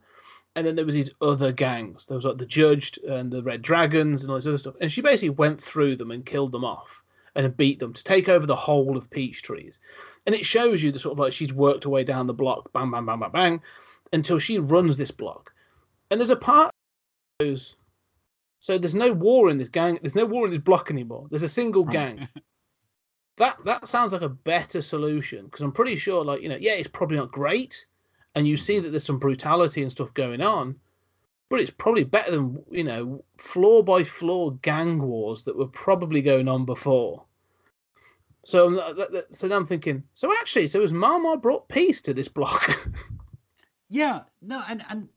and then there was these other gangs. There was like the Judged and the Red Dragons and all this other stuff. And she basically went through them and killed them off and beat them to take over the whole of Peachtree's. And it shows you the sort of like she's worked her way down the block, bang, bang, bang, bang, bang, until she runs this block. And there's a part that goes, so there's no war in this gang. There's no war in this block anymore. There's a single gang. That sounds like a better solution, because I'm pretty sure, like, it's probably not great, and you see that there's some brutality and stuff going on, but it's probably better than, floor by floor gang wars that were probably going on before. So now I'm thinking, so has Mama brought peace to this block? Yeah, no, and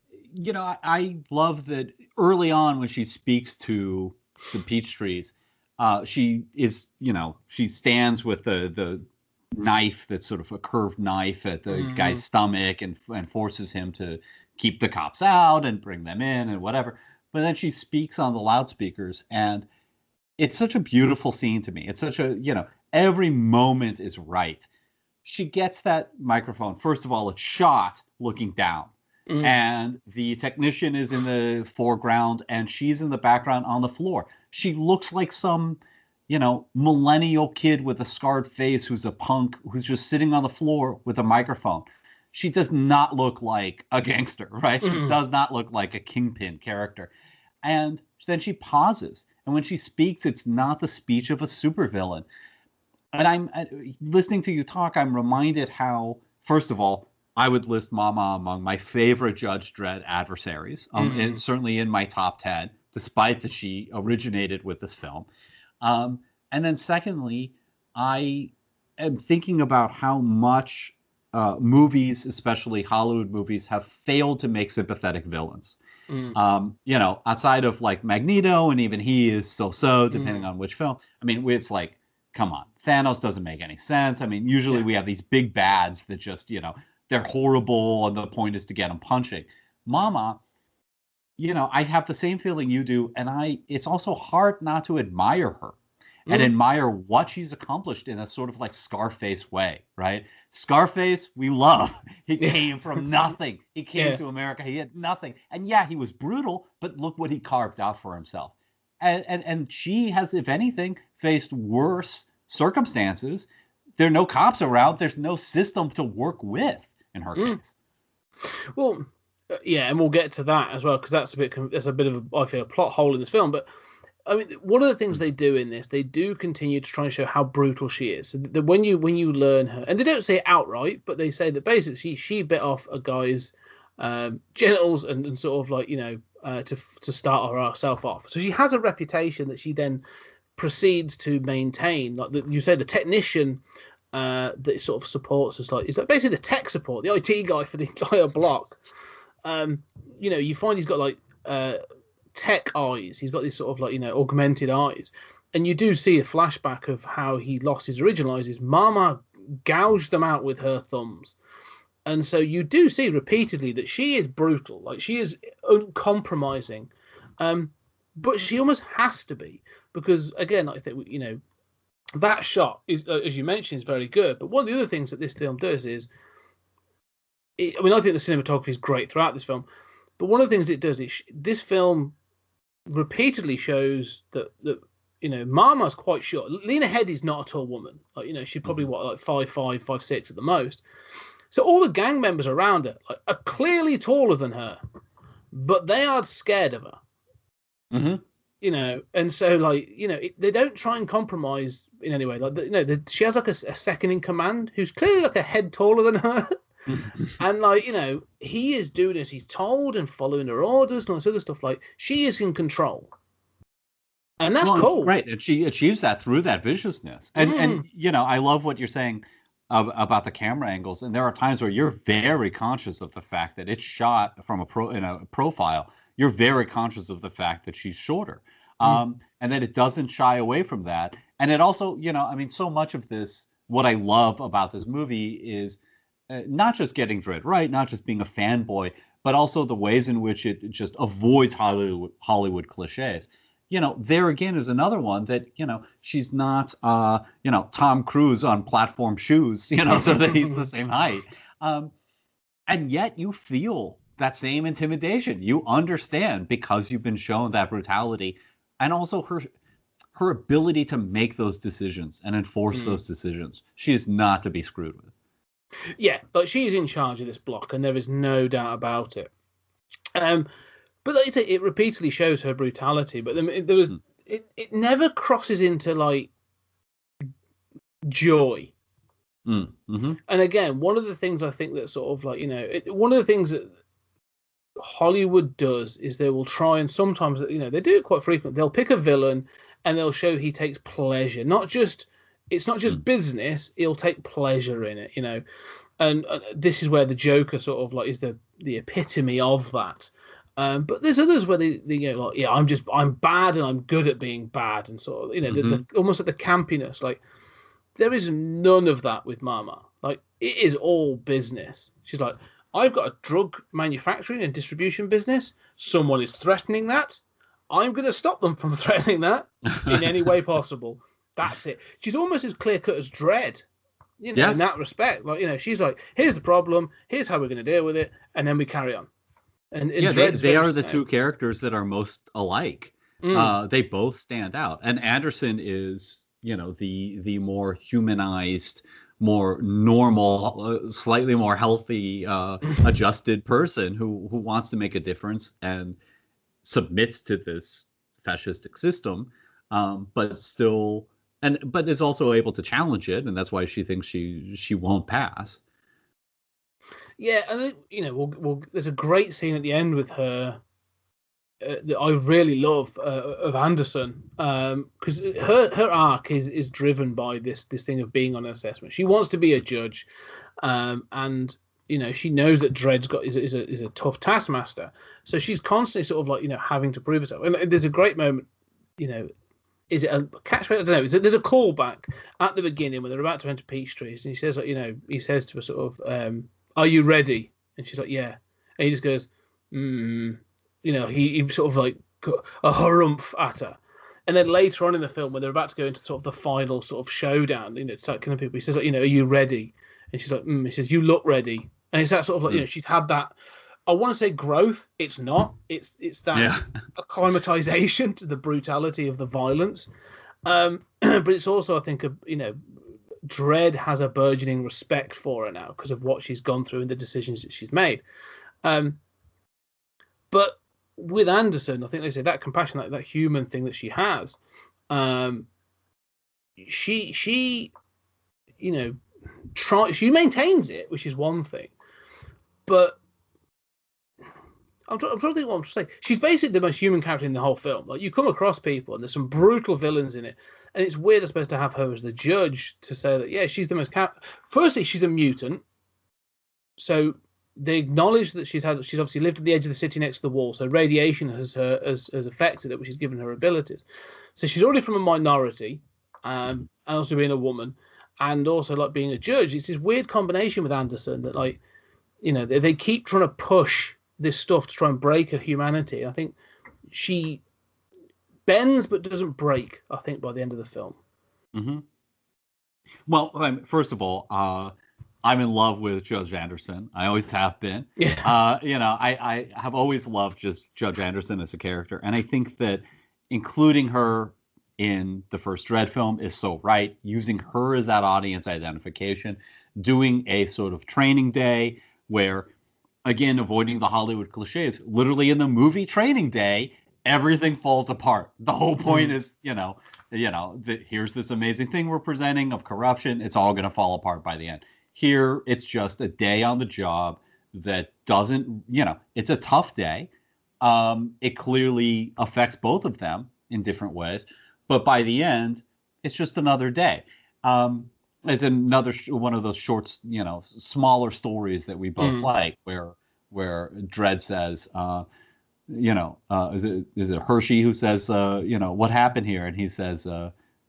I love that early on when she speaks to the Peachtrees, she is, she stands with the knife that's sort of a curved knife at the guy's stomach and forces him to keep the cops out and bring them in and whatever. But then she speaks on the loudspeakers, and it's such a beautiful scene to me. It's such a, every moment is right. She gets that microphone. First of all, it's shot looking down. And the technician is in the foreground, and she's in the background on the floor. She looks like some, millennial kid with a scarred face who's a punk who's just sitting on the floor with a microphone. She does not look like a gangster, right? She does not look like a kingpin character. And then she pauses. And when she speaks, it's not the speech of a supervillain. And I'm listening to you talk, I'm reminded how, first of all, I would list Mama among my favorite Judge Dredd adversaries. And certainly in my top 10, despite that she originated with this film. And then secondly, I am thinking about how much movies, especially Hollywood movies, have failed to make sympathetic villains. You know, outside of like Magneto, and even he is so depending on which film. I mean, it's like, come on, Thanos doesn't make any sense. I mean, usually we have these big bads that just, you know, they're horrible, and the point is to get them punching. Mama, you know, I have the same feeling you do, and it's also hard not to admire her and admire what she's accomplished in a sort of like Scarface way, right? Scarface, we love. He came from nothing. He came to America. He had nothing. And yeah, he was brutal, but look what he carved out for himself. And she has, if anything, faced worse circumstances. There are no cops around. There's no system to work with in her case. Well, yeah, and we'll get to that as well, because that's a bit of I feel, a plot hole in this film. But I mean, one of the things they do in this, they do continue to try and show how brutal she is. So that when you learn her, and they don't say it outright, but they say that basically she bit off a guy's genitals and sort of like, you know, to start herself off. So she has a reputation that she then proceeds to maintain. Like you say, the technician that sort of supports us, like, is like basically the tech support, the IT guy for the entire block. You know, you find he's got like tech eyes. He's got these sort of like, you know, augmented eyes, and you do see a flashback of how he lost his original eyes. His mama gouged them out with her thumbs, and so you do see repeatedly that she is brutal. Like, she is uncompromising, but she almost has to be, because again, I think, you know, that shot is, as you mentioned, is very good. But one of the other things that this film does is, I mean, I think the cinematography is great throughout this film, but one of the things it does is this film repeatedly shows that you know, Mama's quite short. Lena Headey's not a tall woman. Like, you know, she's probably like 5'5", 5'6" at the most. So all the gang members around her are clearly taller than her, but they are scared of her. You know, and so, like, you know, they don't try and compromise in any way. Like, you know, she has like a second in command who's clearly like a head taller than her. And, like, you know, he is doing as he's told and following her orders and all this other stuff. Like, she is in control, and that's cool, right? And she achieves that through that viciousness. And you know, I love what you're saying about the camera angles. And there are times where you're very conscious of the fact that it's shot from a profile. You're very conscious of the fact that she's shorter, and that it doesn't shy away from that. And it also, you know, I mean, so much of this, what I love about this movie is not just getting Dredd right, not just being a fanboy, but also the ways in which it just avoids Hollywood cliches. You know, there again is another one that, you know, she's not, you know, Tom Cruise on platform shoes, you know, so that he's the same height. And yet you feel that same intimidation. You understand because you've been shown that brutality, and also her ability to make those decisions and enforce those decisions. She is not to be screwed with. Yeah, like, she's in charge of this block, and there is no doubt about it. But like, it repeatedly shows her brutality. But there was it never crosses into like joy. And again, one of the things I think that sort of like, you know, one of the things that Hollywood does is they will try, and sometimes, you know, they do it quite frequently. They'll pick a villain and they'll show he takes pleasure, it's not just business. He'll take pleasure in it, you know, and this is where the Joker sort of like is the epitome of that. But there's others where they you know, like, yeah, I'm bad and I'm good at being bad, and sort of, you know, the almost like the campiness. Like, there is none of that with Mama. Like, it is all business. She's like, I've got a drug manufacturing and distribution business. Someone is threatening that. I'm going to stop them from threatening that in any way possible. That's it. She's almost as clear-cut as Dredd, you know, in that respect. Like, you know, she's like, here's the problem, here's how we're going to deal with it, and then we carry on. And yeah, they are the two characters that are most alike. They both stand out. And Anderson is, you know, the more humanized, more normal, slightly more healthy, adjusted person who wants to make a difference and submits to this fascistic system, but still... but is also able to challenge it, and that's why she thinks she won't pass. Yeah, and you know, there's a great scene at the end with her that I really love of Anderson, because her arc is driven by this thing of being on assessment. She wants to be a judge, and you know, she knows that Dredd's is a tough taskmaster, so she's constantly sort of like, you know, having to prove herself. And there's a great moment, you know, is it a catchphrase? I don't know. There's a callback at the beginning when they're about to enter Peachtree, and he says, like, you know, he says to her sort of, "Are you ready?" And she's like, "Yeah," and he just goes, you know, he sort of like got a harumph at her. And then later on in the film, when they're about to go into sort of the final sort of showdown, you know, it's like kind of people, he says, like, you know, "Are you ready?" And she's like, He says, "You look ready." And it's that sort of like, you know, she's had that, I want to say growth. It's not. It's that acclimatization to the brutality of the violence. But it's also, I think, you know, Dredd has a burgeoning respect for her now because of what she's gone through and the decisions that she's made. But with Anderson, I think, like I say, that compassion, that human thing that she has, she, you know, she maintains it, which is one thing. But I'm trying to think what I'm saying. She's basically the most human character in the whole film. Like, you come across people, and there's some brutal villains in it, and it's weird, I suppose, to have her as the judge to say that, yeah, she's the most. Firstly, she's a mutant, so they acknowledge that she's obviously lived at the edge of the city next to the wall, so radiation has affected it, which has given her abilities. So she's already from a minority, and also being a woman, and also like being a judge. It's this weird combination with Anderson that, like, you know, they keep trying to push this stuff to try and break her humanity. I think she bends but doesn't break, I think, by the end of the film. Mm-hmm. Well, first of all, I'm in love with Judge Anderson. I always have been. Yeah. You know, I have always loved just Judge Anderson as a character. And I think that including her in the first Dredd film is so right. Using her as that audience identification, doing a sort of training day where, again, avoiding the Hollywood cliches, literally in the movie Training Day, everything falls apart. The whole point is, that here's this amazing thing we're presenting of corruption. It's all going to fall apart by the end. Here, it's just a day on the job that doesn't, it's a tough day. It clearly affects both of them in different ways. But by the end, it's just another day. As another one of those short, smaller stories that we both like, where Dredd says, is it Hershey who says, what happened here? And he says,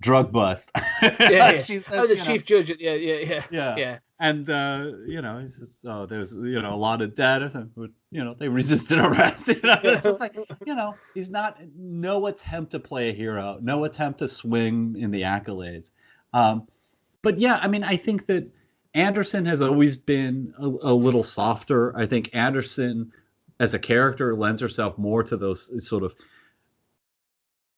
drug bust. Yeah. She says, the chief judge. Yeah. And, he says, there's, a lot of data, they resisted arrest. It's just like, he's no attempt to play a hero, no attempt to swing in the accolades. But yeah, I mean, I think that Anderson has always been a little softer. I think Anderson as a character lends herself more to those sort of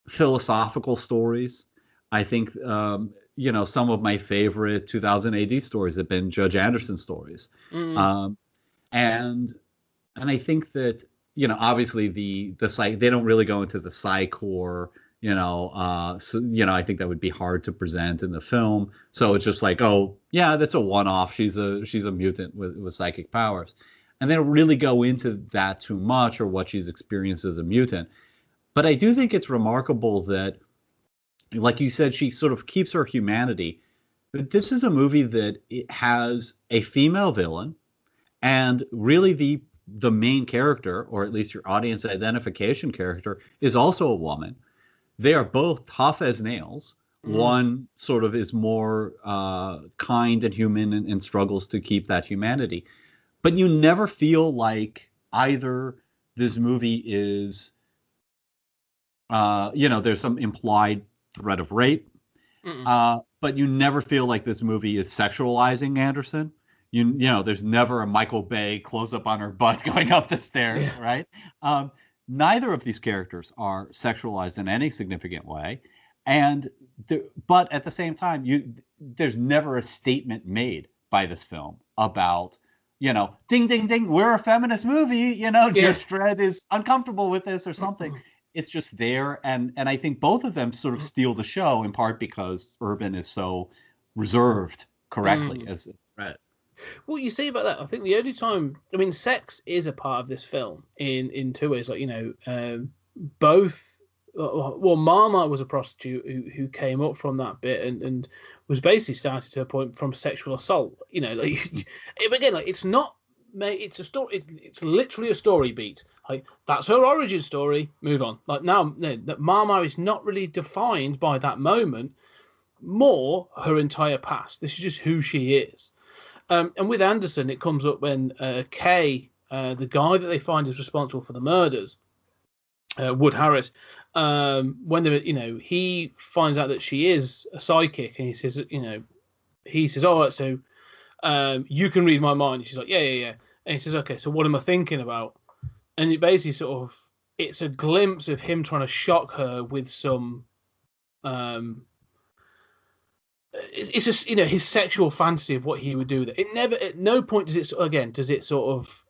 philosophical stories. I think, some of my favorite 2000 AD stories have been Judge Anderson stories. And I think that, obviously the psych, they don't really go into the psych or, I think that would be hard to present in the film. So it's just like, oh yeah, that's a one-off. She's a mutant with psychic powers. And they don't really go into that too much or what she's experienced as a mutant. But I do think it's remarkable that, like you said, she sort of keeps her humanity. But this is a movie that it has a female villain, and really the main character, or at least your audience identification character, is also a woman. They are both tough as nails. One sort of is more kind and human and struggles to keep that humanity. But you never feel like either this movie is, there's some implied threat of rape, but you never feel like this movie is sexualizing Anderson. There's never a Michael Bay close-up on her butt going up the stairs, right? Neither of these characters are sexualized in any significant way. But at the same time, there's never a statement made by this film about, ding, ding, ding, we're a feminist movie, Judge Dredd is uncomfortable with this or something. It's just there. And I think both of them sort of steal the show in part because Urban is so reserved correctly as Dredd. Well, you see about that. I think the only time, sex is a part of this film in two ways. Like, both. Well, Mama was a prostitute who came up from that bit and was basically started to a point from sexual assault. Again, it's not mate, it's a story. It's literally a story beat. Like, that's her origin story. Move on. Like, now, no, that Mama is not really defined by that moment. More her entire past. This is just who she is. And with Anderson, it comes up when Kay, the guy that they find is responsible for the murders, Wood Harris, when they, he finds out that she is a psychic, and he says, all right, so you can read my mind. And she's like, yeah. And he says, okay, so what am I thinking about? And it basically sort of, it's a glimpse of him trying to shock her with some, it's just, his sexual fantasy of what he would do with it. It never, at no point does it sort of,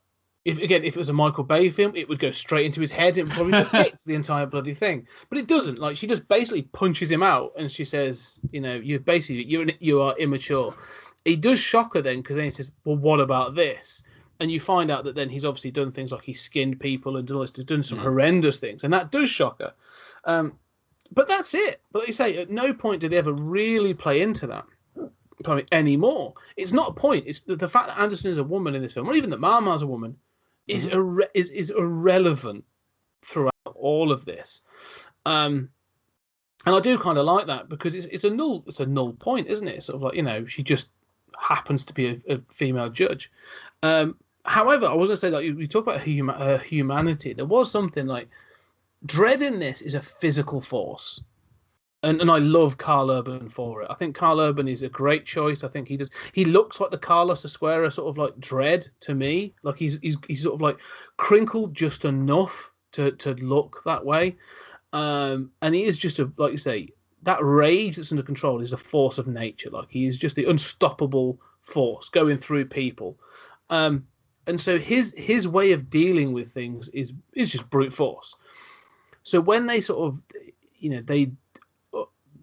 if it was a Michael Bay film, it would go straight into his head and probably depict the entire bloody thing. But it doesn't. Like, she just basically punches him out, and she says, you are immature. He does shock her then, because then he says, well, what about this? And you find out that then he's obviously done things like he's skinned people and done some horrendous things, and that does shock her. But that's it. But like you say, at no point do they ever really play into that anymore. It's not a point. It's the fact that Anderson is a woman in this film, or even that Mama's a woman, is irrelevant throughout all of this. And I do kind of like that, because it's a null point, isn't it? It's sort of like, she just happens to be a female judge. However, I was going to say, like, you talk about her humanity. There was something like Dredd in this is a physical force. And I love Carl Urban for it. I think Carl Urban is a great choice. I think he looks like the Carlos Esquera sort of like Dredd to me. Like he's sort of like crinkled just enough to look that way. And he is just like you say, that rage that's under control is a force of nature. Like, he is just the unstoppable force going through people. And so his way of dealing with things is just brute force. So when they sort of,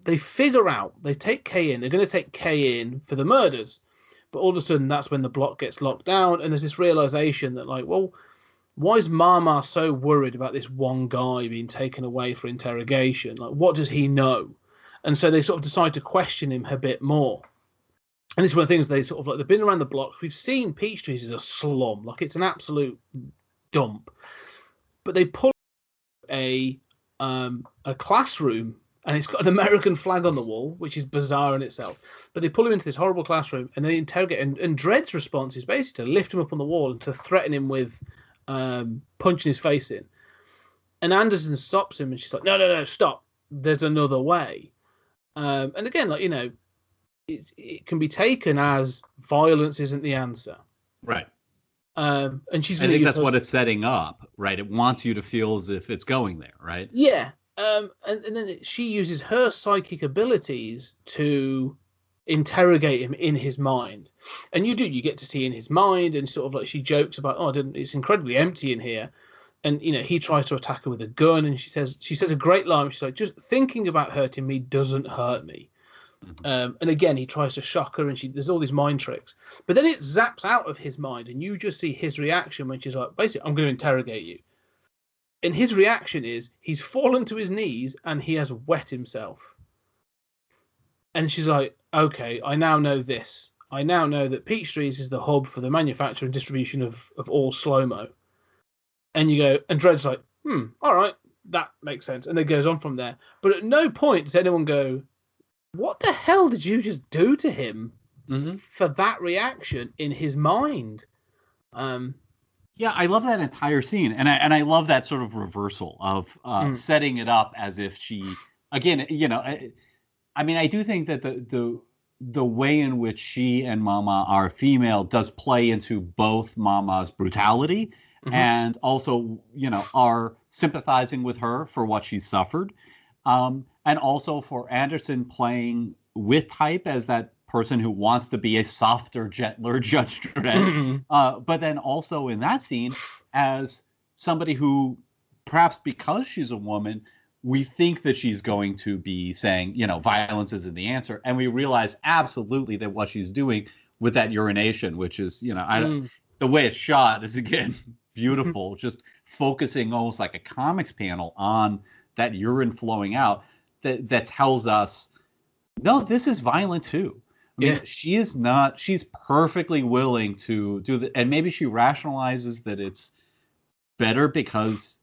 they figure out, they take Kay in, they're going to take Kay in for the murders, but all of a sudden that's when the block gets locked down, and there's this realization that, like, well, why is Mama so worried about this one guy being taken away for interrogation? Like, what does he know? And so they sort of decide to question him a bit more. And this is one of the things they sort of, like, they've been around the block. We've seen Peachtree is a slum, like, it's an absolute dump. But they pull a classroom, and it's got an American flag on the wall, which is bizarre in itself. But they pull him into this horrible classroom, and they interrogate him. And Dredd's response is basically to lift him up on the wall and to threaten him with punching his face in. And Anderson stops him, and she's like, no, stop. There's another way. And again, like, it can be taken as violence isn't the answer. Right. And she's. I think that's what it's setting up, right? It wants you to feel as if it's going there, right? Yeah. And then she uses her psychic abilities to interrogate him in his mind. And you get to see in his mind, and sort of like she jokes about, it's incredibly empty in here. And, he tries to attack her with a gun, and she says a great line. She's like, just thinking about hurting me doesn't hurt me. Mm-hmm. And again, he tries to shock her, and there's all these mind tricks. But then it zaps out of his mind, and you just see his reaction when she's like, basically, I'm going to interrogate you. And his reaction is he's fallen to his knees and he has wet himself. And she's like, okay, I now know this. I now know that Peachtree's is the hub for the manufacture and distribution of all slow-mo. And you go, and Dredd's like, all right, that makes sense. And it goes on from there. But at no point does anyone go, what the hell did you just do to him for that reaction in his mind? Yeah, I love that entire scene, and I love that sort of reversal of setting it up as if she, again, I mean, I do think that the way in which she and Mama are female does play into both Mama's brutality and also, are sympathizing with her for what she's suffered, and also for Anderson playing with type as that person who wants to be a softer, gentler Judge Dredd, but then also in that scene as somebody who, perhaps because she's a woman, we think that she's going to be saying, violence isn't the answer, and we realize absolutely that what she's doing with that urination, which is, the way it's shot is, again, beautiful, just focusing almost like a comics panel on that urine flowing out, that tells us, no, this is violent too. I mean, Yeah. she's perfectly willing to do that. And maybe she rationalizes that it's better because,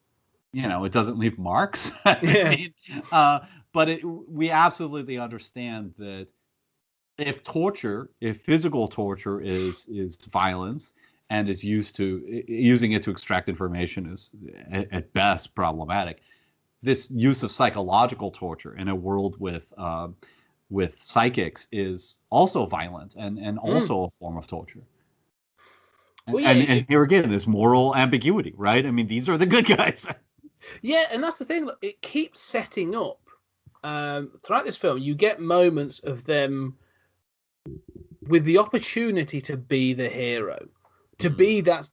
it doesn't leave marks. Yeah. mean, but we absolutely understand that if physical torture is violence and is using it to extract information is at best problematic, this use of psychological torture in a world with psychics is also violent and also a form of torture. Well, yeah, and here again, there's moral ambiguity, right? I mean, these are the good guys. yeah, and that's the thing. Look, it keeps setting up throughout this film. You get moments of them with the opportunity to be the hero, to be that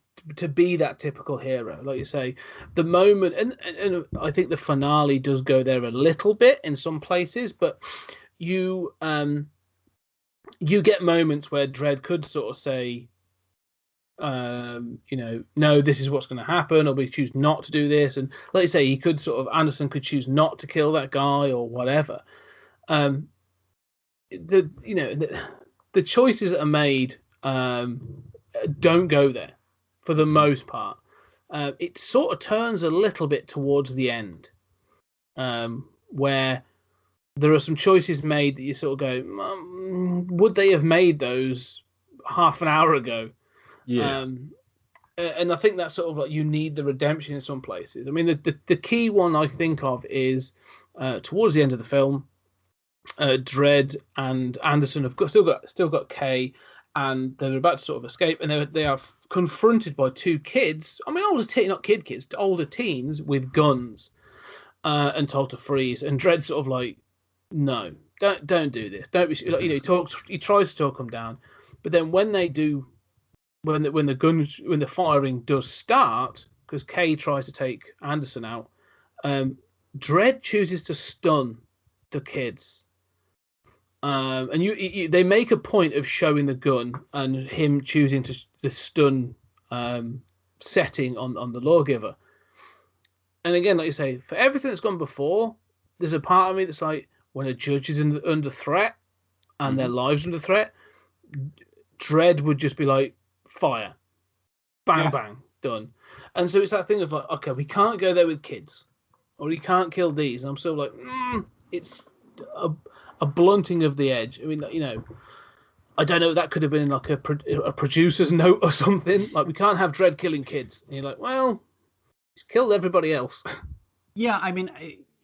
typical hero, like you say. The moment, and I think the finale does go there a little bit in some places, but you get moments where Dredd could sort of say, no, this is what's going to happen, or we choose not to do this. And like you say, Anderson could choose not to kill that guy or whatever. The choices that are made don't go there for the most part. It sort of turns a little bit towards the end, where there are some choices made that you sort of go, would they have made those half an hour ago? Yeah. And I think that's sort of like you need the redemption in some places. I mean, the key one I think of is towards the end of the film, Dredd and Anderson have still got Kay, and they're about to sort of escape, and they are confronted by two kids. I mean, older teens with guns, and told to freeze. And Dredd sort of like, no, don't do this. Don't be. He tries to talk them down, but then when they do. When the firing does start, because Kay tries to take Anderson out, Dredd chooses to stun the kids, and they make a point of showing the gun and him choosing the stun setting on the lawgiver. And again, like you say, for everything that's gone before, there's a part of me that's like, when a judge is under threat and their lives under threat, Dredd would just be like, fire, bang, bang, done. And so it's that thing of like, okay, we can't go there with kids, or we can't kill these. And I'm sort of like, it's a blunting of the edge. I mean, I don't know. That could have been like a producer's note or something. Like, we can't have Dredd killing kids. And you're like, well, he's killed everybody else. Yeah, I mean,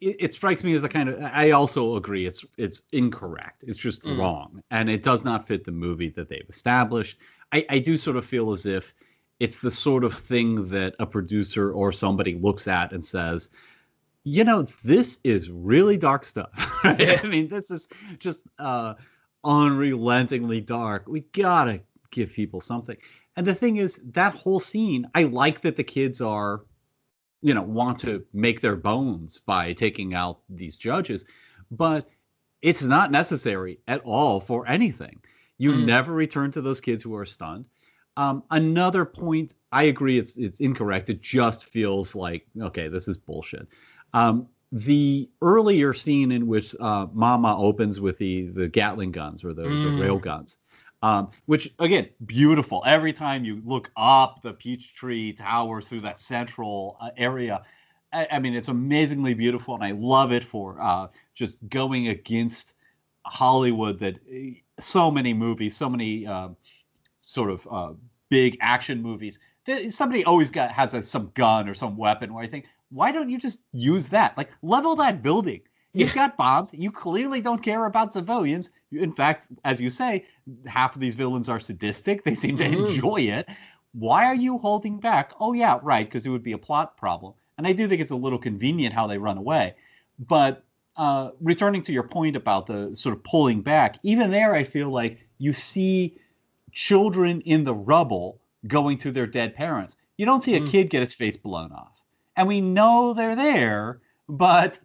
it strikes me as the kind of. I also agree. It's incorrect. It's just wrong, and it does not fit the movie that they've established. I do sort of feel as if it's the sort of thing that a producer or somebody looks at and says, this is really dark stuff. Right? Yeah. I mean, this is just unrelentingly dark. We gotta give people something. And the thing is, that whole scene, I like that the kids are, want to make their bones by taking out these judges, but it's not necessary at all for anything. You never return to those kids who are stunned. Another point, I agree, it's incorrect. It just feels like, okay, this is bullshit. The earlier scene in which Mama opens with the Gatling guns or the rail guns, which, again, beautiful. Every time you look up the Peachtree Tower through that central area, I mean, it's amazingly beautiful, and I love it for just going against Hollywood that so many movies, so many sort of big action movies, somebody always has some gun or some weapon where I think, why don't you just use that? Like, level that building. You've got bombs. You clearly don't care about civilians. In fact, as you say, half of these villains are sadistic. They seem to enjoy it. Why are you holding back? Oh, yeah, right, because it would be a plot problem. And I do think it's a little convenient how they run away. But returning to your point about the sort of pulling back, even there, I feel like you see children in the rubble going to their dead parents. You don't see a kid get his face blown off. And we know they're there, but,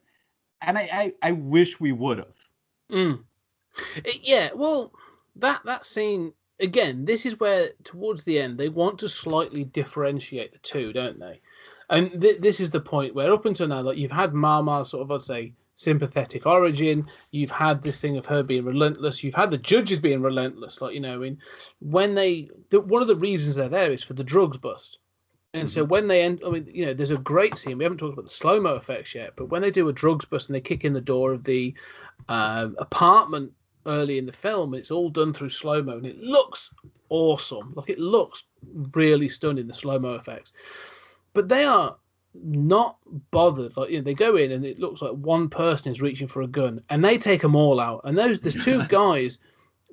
and I wish we would have. Yeah, well, that scene, again, this is where, towards the end, they want to slightly differentiate the two, don't they? And this is the point where, up until now, like, you've had Mama sort of, I'd say, sympathetic origin. You've had this thing of her being relentless. You've had the judges being relentless. Like, when one of the reasons they're there is for the drugs bust. And so when they end, there's a great scene. We haven't talked about the slow-mo effects yet, but when they do a drugs bust and they kick in the door of the apartment early in the film, it's all done through slow-mo, and it looks awesome. Like, it looks really stunning, the slow-mo effects. But they are not bothered. Like, they go in and it looks like one person is reaching for a gun, and they take them all out. And there's two guys.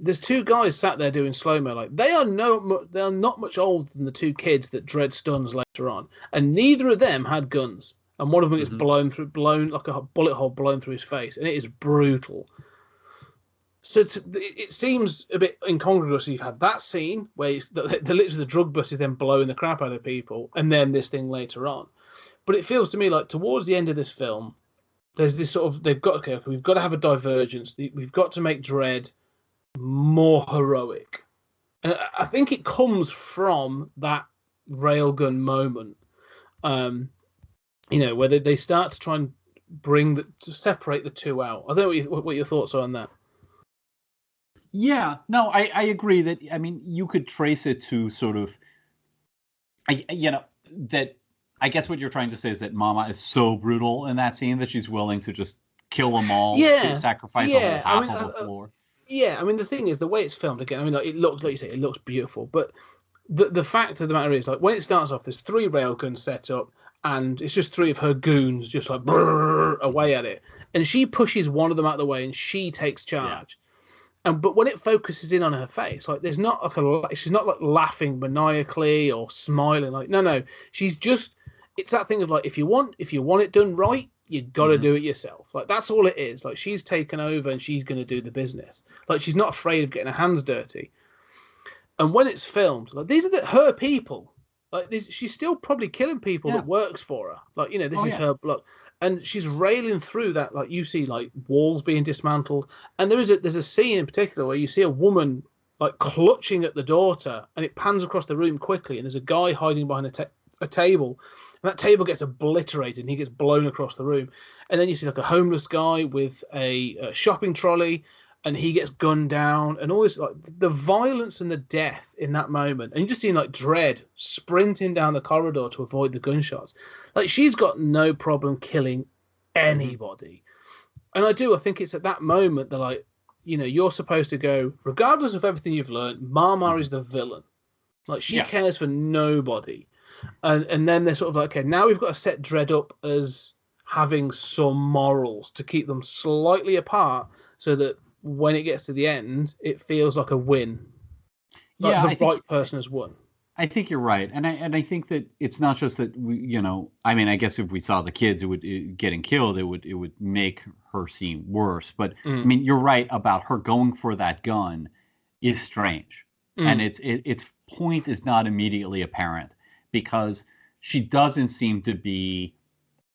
There's two guys sat there doing slow-mo. Like, they are not much older than the two kids that Dredd stuns later on, and neither of them had guns. And one of them gets blown like a bullet hole blown through his face, and it is brutal. So it seems a bit incongruous. You've had that scene where literally the drug bust is then blowing the crap out of people, and then this thing later on. But it feels to me like towards the end of this film, there's this sort of we've got to have a divergence. We've got to make Dredd more heroic, and I think it comes from that railgun moment, where they start to try and to separate the two out. I don't know what your thoughts are on that. Yeah, no, I agree that, you could trace it to sort of, that I guess what you're trying to say is that Mama is so brutal in that scene that she's willing to just kill them all, sacrifice the whole half of the floor. Yeah, the thing is, the way it's filmed, again, it looks, like you say, it looks beautiful, but the fact of the matter is, like, when it starts off, there's 3 railguns set up, and it's just 3 of her goons just like away at it, and she pushes one of them out of the way, and she takes charge. Yeah. But when it focuses in on her face, like, there's not like she's not like laughing maniacally or smiling. Like, no, she's just. It's that thing of like, if you want it done right, you got to do it yourself. Like, that's all it is. Like, she's taken over and she's going to do the business. Like, she's not afraid of getting her hands dirty. And when it's filmed, like, these are her people. Like, she's still probably killing people that works for her. Like, this is her blood. And she's railing through that. Like, you see, like, walls being dismantled. And there's a scene in particular where you see a woman, like, clutching at the daughter, and it pans across the room quickly, and there's a guy hiding behind a table. And that table gets obliterated, and he gets blown across the room. And then you see, like, a homeless guy with a shopping trolley, and he gets gunned down, and all this, like, the violence and the death in that moment. And you just see, like, Dredd sprinting down the corridor to avoid the gunshots. Like, she's got no problem killing anybody. And I think it's at that moment that, like, you're supposed to go, regardless of everything you've learned, Mama is the villain. Like, she cares for nobody. And then they're sort of like, okay, now we've got to set Dredd up as having some morals to keep them slightly apart, so that when it gets to the end, it feels like a win. Like, the right person has won. I think you're right, and I think that it's not just that we, I guess if we saw the kids, getting killed, it would make her seem worse. But you're right about her going for that gun is strange, and its point is not immediately apparent, because she doesn't seem to be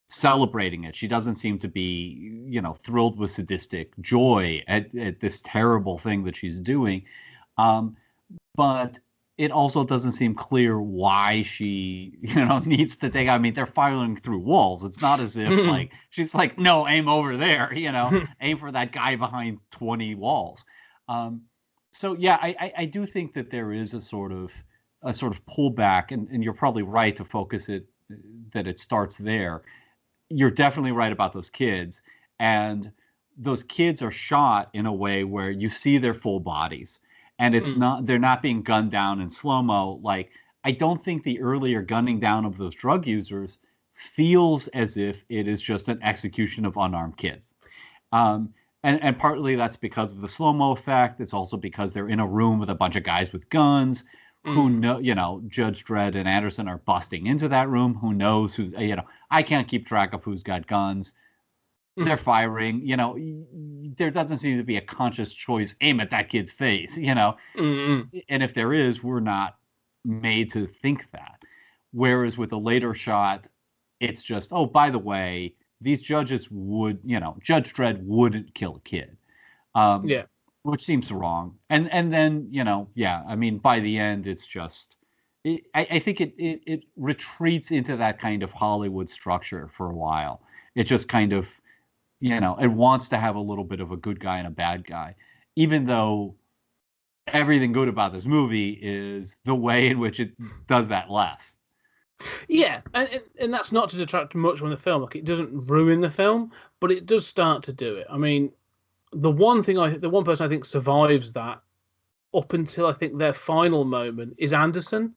celebrating it. She doesn't seem to be, thrilled with sadistic joy at this terrible thing that she's doing. But it also doesn't seem clear why she, needs to take. They're firing through walls. It's not as if like she's like, no, aim over there, aim for that guy behind 20 walls. So yeah, I do think that there is a sort of pullback, and you're probably right to focus that it starts there. You're definitely right about those kids, and those kids are shot in a way where you see their full bodies, and they're not being gunned down in slow-mo. Like, I don't think the earlier gunning down of those drug users feels as if it is just an execution of unarmed kids. And partly that's because of the slow-mo effect. It's also because they're in a room with a bunch of guys with guns who know, Judge Dredd and Anderson are busting into that room. Who knows who's, I can't keep track of who's got guns. They're firing, there doesn't seem to be a conscious choice, aim at that kid's face, And if there is, we're not made to think that. Whereas with a later shot, it's just, oh, by the way, these judges would, Judge Dredd wouldn't kill a kid. Which seems wrong. And then, by the end, it's just, I think it retreats into that kind of Hollywood structure for a while. It just kind of, it wants to have a little bit of a good guy and a bad guy, even though everything good about this movie is the way in which it does that less. Yeah, and that's not to detract much from the film. Like, it doesn't ruin the film, but it does start to do it. I mean, the one person I think survives that up until I think their final moment is Anderson.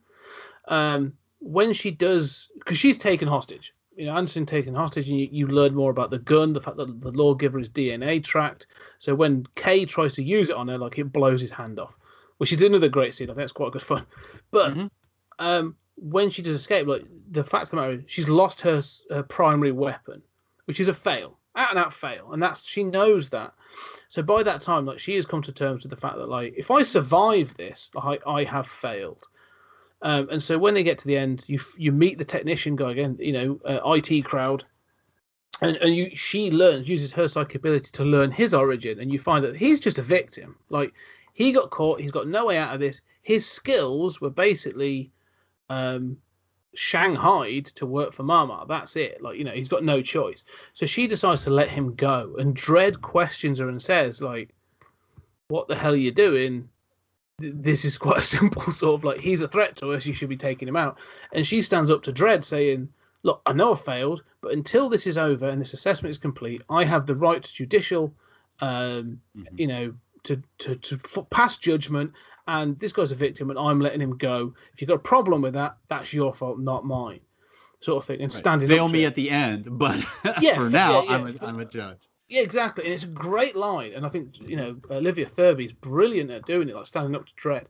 When she does, because she's taken hostage. Anderson taken hostage, and you learn more about the gun, the fact that the lawgiver is DNA tracked. So when Kay tries to use it on her, like, it blows his hand off, which is another great scene. I think it's quite good fun. But when she does escape, like, the fact of the matter is she's lost her primary weapon, which is a fail, out and out fail, and she knows that. So by that time, like, she has come to terms with the fact that, like, if I survive this, I have failed. And so when they get to the end, you meet the technician guy again, IT crowd, and she uses her psychic ability to learn his origin, and you find that he's just a victim. Like, he got caught, he's got no way out of this. His skills were basically shanghaied to work for Mama. That's it. Like, he's got no choice. So she decides to let him go, and Dredd questions her and says, like, what the hell are you doing? This is quite a simple sort of, like, he's a threat to us, you should be taking him out. And she stands up to Dredd saying, look, I know I failed, but until this is over and this assessment is complete, I have the right to judicial, to pass judgment, and this guy's a victim and I'm letting him go. If you've got a problem with that, that's your fault, not mine, sort of thing. And standing fail up me to at the end, but yeah, for now, yeah, I'm a judge. Yeah, exactly. And it's a great line. And I think, Olivia Thirlby is brilliant at doing it, like standing up to Dredd.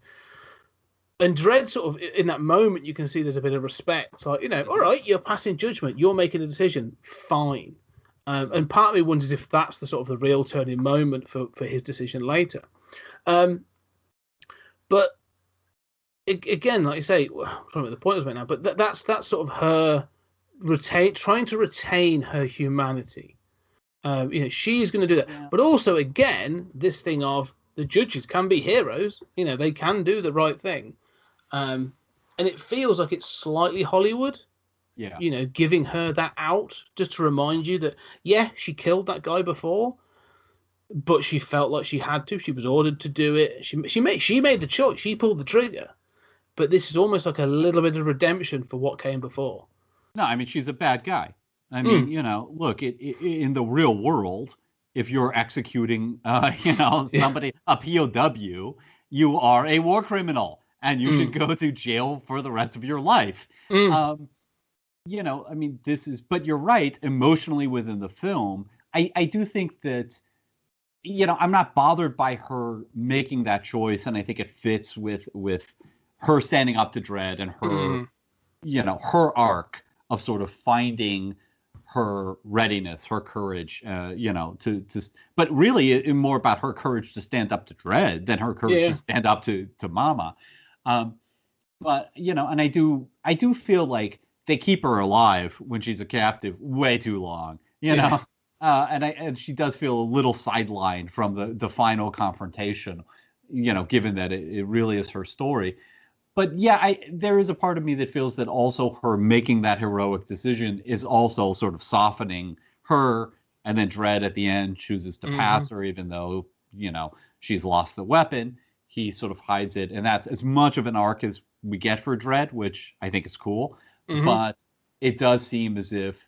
And Dredd, sort of, in that moment, you can see there's a bit of respect. Like, all right, you're passing judgment. You're making a decision. Fine. And part of me wonders if that's the sort of the real turning moment for his decision later. But again, like you say, I don't know what the point is right now, but that's sort of her trying to retain her humanity. She's going to do that. Yeah. But also, again, this thing of the judges can be heroes. They can do the right thing. And it feels like it's slightly Hollywood. Yeah. Giving her that out just to remind you that, yeah, she killed that guy before, but she felt like she had to. She was ordered to do it. She made the choice. She pulled the trigger. But this is almost like a little bit of redemption for what came before. No, I mean, she's a bad guy. I mean, look, in the real world, if you're executing, somebody, a POW, you are a war criminal and you should go to jail for the rest of your life. I mean, but you're right, emotionally within the film, I do think that, I'm not bothered by her making that choice. And I think it fits with her standing up to Dredd and her, her arc of sort of finding her readiness, her courage, but really more about her courage to stand up to Dredd than her courage to stand up to Mama. But, and I do feel like they keep her alive when she's a captive way too long, and she does feel a little sidelined from the final confrontation, given that it really is her story. But yeah, there is a part of me that feels that also her making that heroic decision is also sort of softening her, and then Dredd at the end chooses to pass her, even though, she's lost the weapon. He sort of hides it, and that's as much of an arc as we get for Dredd, which I think is cool. But it does seem as if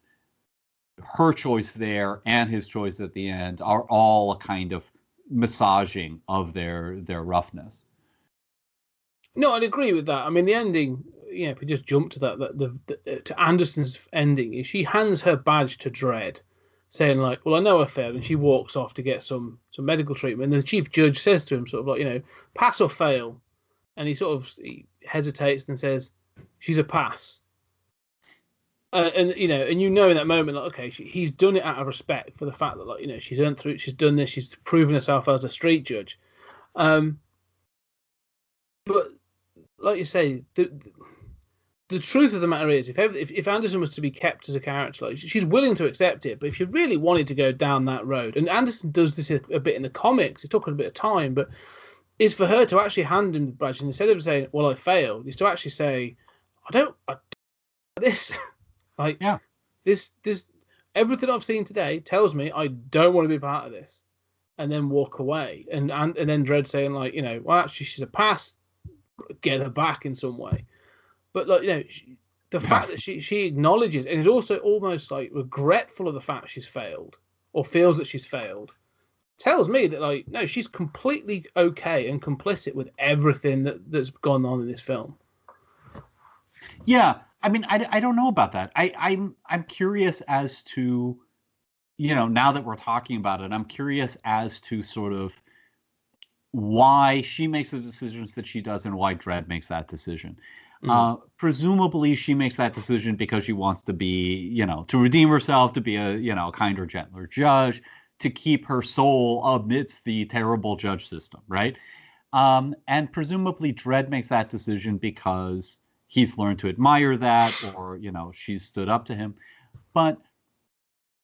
her choice there and his choice at the end are all a kind of massaging of their roughness. No, I'd agree with that. I mean, the ending, if we just jump to that, to Anderson's ending, is she hands her badge to Dredd, saying, like, well, I know I failed, and she walks off to get some medical treatment. And the chief judge says to him, sort of like, pass or fail. And he hesitates and says, she's a pass. And in that moment, like, okay, he's done it out of respect for the fact that, like, she's earned through, she's done this, she's proven herself as a street judge. But like you say, the truth of the matter is, if Anderson was to be kept as a character, like, she's willing to accept it. But if you really wanted to go down that road, and Anderson does this a bit in the comics, it took a bit of time, but is for her to actually hand him the badge, and instead of saying, "Well, I failed," is to actually say, "I don't this." Like, yeah, this everything I've seen today tells me I don't want to be part of this, and then walk away. And then Dredd saying, like, you know, well, actually, she's a pass, get her back in some way. But, like, you know, the fact that she acknowledges and is also almost like regretful of the fact she's failed or feels that she's failed tells me that, like, no, she's completely okay and complicit with everything that's gone on in this film. Yeah, I mean, I don't know about that. I'm curious as to, you know, now that we're talking about it, I'm curious as to sort of why she makes the decisions that she does and why Dredd makes that decision. Presumably she makes that decision because she wants to be, you know, to redeem herself, to be a, you know, kinder, gentler judge, to keep her soul amidst the terrible judge system, right? And presumably Dredd makes that decision because he's learned to admire that, or, you know, she's stood up to him. But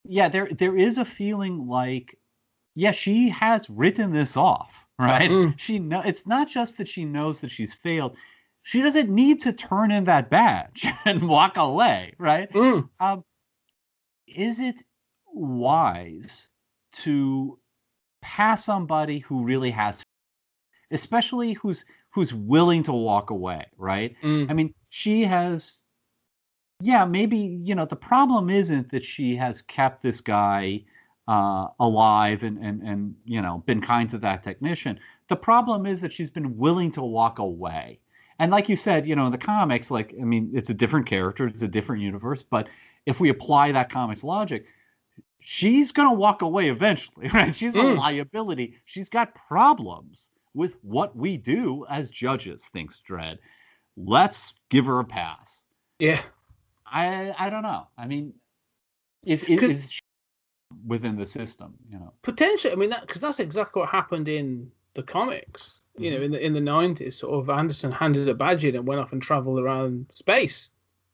yeah, there is a feeling like, yeah, she has written this off, right? It's not just that she knows that she's failed. She doesn't need to turn in that badge and walk away, right? Is it wise to pass somebody who really has, especially who's willing to walk away, right? I mean, she has, yeah, maybe, you know, the problem isn't that she has kept this guy alive and you know, been kind to that technician. The problem is that she's been willing to walk away. And like you said, you know, in the comics, like, I mean, it's a different character, it's a different universe, but if we apply that comics logic, she's going to walk away eventually, right? She's a liability. She's got problems with what we do as judges, thinks Dredd. Let's give her a pass. Yeah. I don't know. I mean, is she within the system, you know? Potentially. I mean, because that's exactly what happened in the comics. You know, in the 90s, sort of Anderson handed a badge in and went off and traveled around space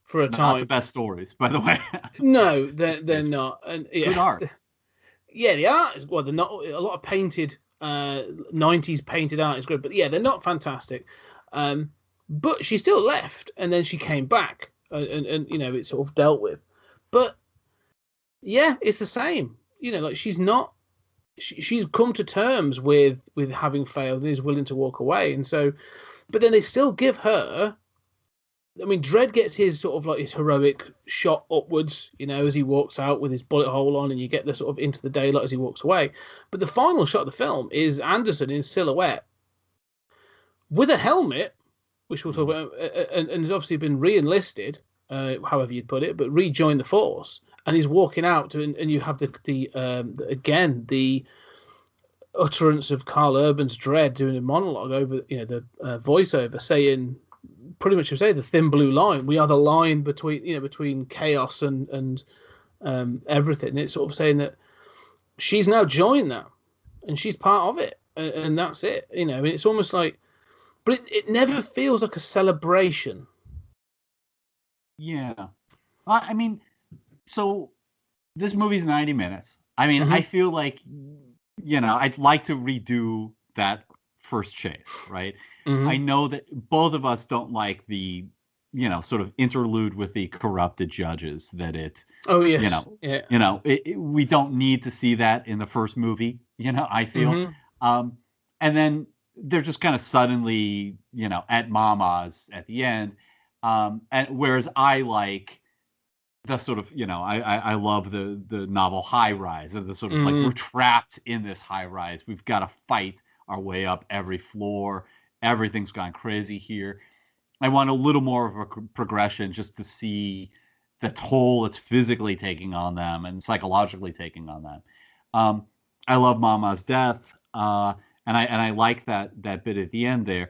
for a time. Not the best stories, by the way. No, they're not. And yeah, good art. Yeah, the art is, well, they're not, a lot of painted 90s painted art is good, but yeah, they're not fantastic. But she still left, and then she came back, and you know, it's sort of dealt with. But yeah, it's the same. You know, like, she's not. She's come to terms with having failed and is willing to walk away, and so, but then they still give her. I mean, Dredd gets his sort of like his heroic shot upwards, you know, as he walks out with his bullet hole on, and you get the sort of into the daylight as he walks away. But the final shot of the film is Anderson in silhouette with a helmet, which we'll talk about, and has obviously been re-enlisted, however you'd put it, but rejoined the force. And he's walking out, and you have the utterance of Carl Urban's Dredd doing a monologue over, you know, the voiceover saying, pretty much, you say, the thin blue line. We are the line between chaos and everything. And it's sort of saying that she's now joined that, and she's part of it, and that's it. You know, I mean, it's almost like, but it never feels like a celebration. Yeah, I mean. So this movie's 90 minutes. I mean, I feel like, you know, I'd like to redo that first chase, right? I know that both of us don't like the, you know, sort of interlude with the corrupted judges that it, you know, we don't need to see that in the first movie, you know, I feel. And then they're just kind of suddenly, you know, at Mama's at the end. And whereas I like the sort of, you know, I love the novel High Rise, and the sort of like, we're trapped in this high rise. We've got to fight our way up every floor. Everything's gone crazy here. I want a little more of a progression just to see the toll it's physically taking on them and psychologically taking on them. I love Mama's death, and I like that bit at the end there.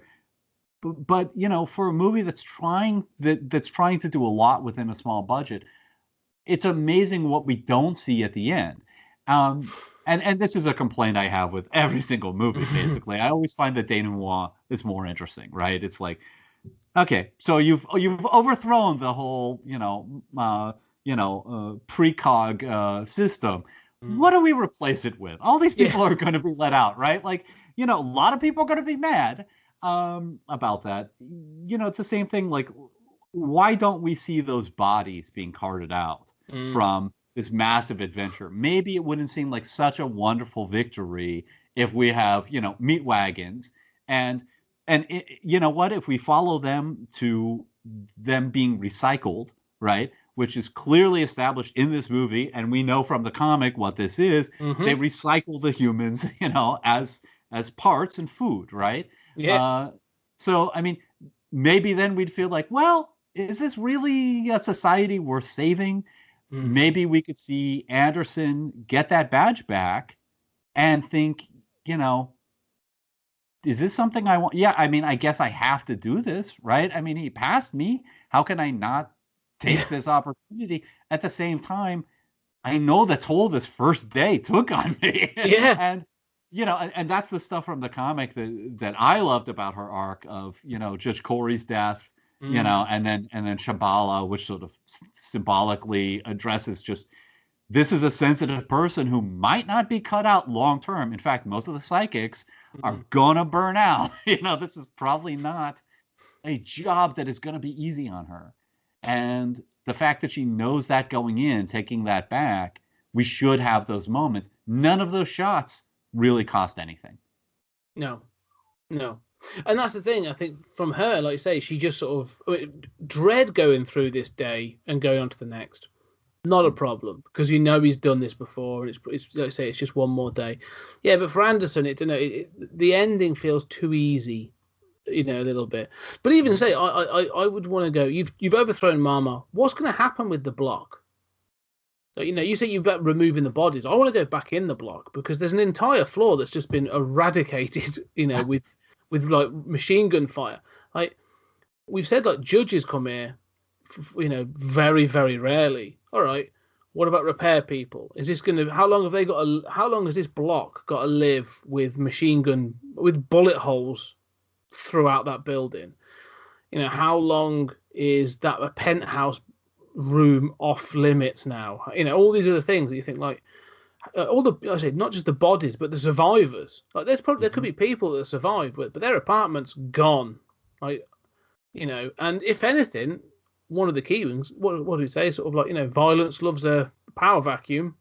But you know, for a movie that's trying to do a lot within a small budget, it's amazing what we don't see at the end. And this is a complaint I have with every single movie, basically. I always find that denouement is more interesting, right? It's like, okay, so you've overthrown the whole, precog system. What do we replace it with? All these people are going to be let out, right? Like, you know, a lot of people are going to be mad about that. You know, it's the same thing. Like, why don't we see those bodies being carted out from this massive adventure. Maybe it wouldn't seem like such a wonderful victory if we have, meat wagons and you know what? If we follow them to them being recycled, right? Which is clearly established in this movie, and we know from the comic what this is. Mhm. They recycle the humans, as parts and food, right? Yeah. So I mean, maybe then we'd feel like, well, is this really a society worth saving? Maybe we could see Anderson get that badge back and think, is this something I want? Yeah, I mean, I guess I have to do this, right? I mean, he passed me. How can I not take this opportunity? At the same time, I know the toll this first day took on me. Yeah. And, and that's the stuff from the comic that I loved about her arc of, Judge Corey's death, and then Shambhala, which sort of symbolically addresses just, this is a sensitive person who might not be cut out long term. In fact, most of the psychics are gonna burn out. This is probably not a job that is gonna be easy on her. And the fact that she knows that going in, taking that back, we should have those moments. None of those shots really cost anything. No. And that's the thing, I think, from her, like you say, she just sort of dread going through this day and going on to the next. Not a problem, because he's done this before. It's like I say, it's just one more day. Yeah, but for Anderson, the ending feels too easy, a little bit. But even say, I would want to go. You've overthrown Mama. What's going to happen with the block? So, you say you're removing the bodies. I want to go back in the block because there's an entire floor that's just been eradicated. with like machine gun fire. Like we've said, like judges come here, very very rarely. All right, what about repair people? Is this how long has this block got to live with machine gun, with bullet holes throughout that building? How long is that a penthouse room off limits now? All these other things that you think like not just the bodies but the survivors. Like there could be people that survive, but their apartment's gone. Like and if anything, one of the key ones, what do we say? Sort of like, violence loves a power vacuum.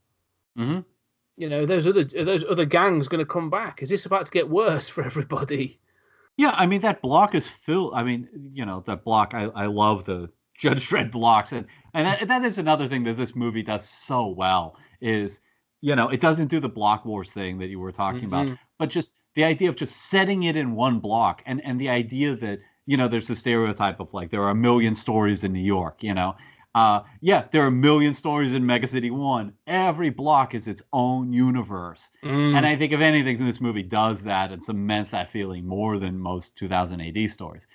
Mm-hmm. Those other gangs going to come back. Is this about to get worse for everybody? Yeah, I mean, that block is filled. I mean, that block, I love the Judge Dredd blocks. And that is another thing that this movie does so well is, it doesn't do the block wars thing that you were talking about, but just the idea of just setting it in one block and the idea that, there's the stereotype of like, there are a million stories in New York, there are a million stories in Mega City 1. Every block is its own universe. And I think if anything, this movie does that and cements that feeling more than most 2000 AD stories.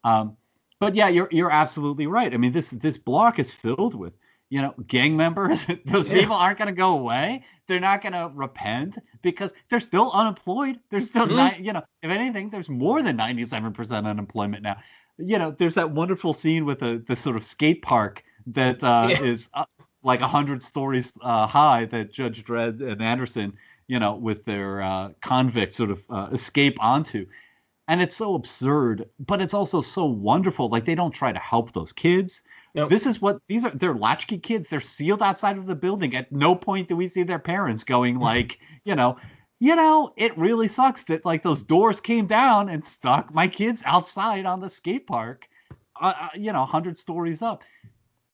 But yeah, you're absolutely right. I mean, this block is filled with, gang members. Those people aren't going to go away. They're not going to repent because they're still unemployed. There's still if anything, there's more than 97% unemployment now. There's that wonderful scene with the sort of skate park that is like 100 stories high that Judge Dredd and Anderson, with their convicts sort of escape onto. And it's so absurd, but it's also so wonderful. Like they don't try to help those kids. Nope. They're latchkey kids. They're sealed outside of the building. At no point do we see their parents going like, it really sucks that like those doors came down and stuck my kids outside on the skate park, 100 stories up.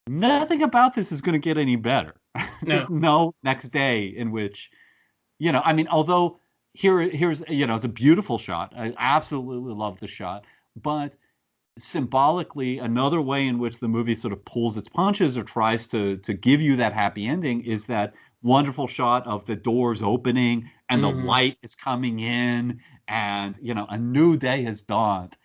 Nothing about this is going to get any better. There's no next day in which, although here's it's a beautiful shot. I absolutely love the shot, but symbolically, another way in which the movie sort of pulls its punches or tries to give you that happy ending is that wonderful shot of the doors opening and the light is coming in and, a new day has dawned.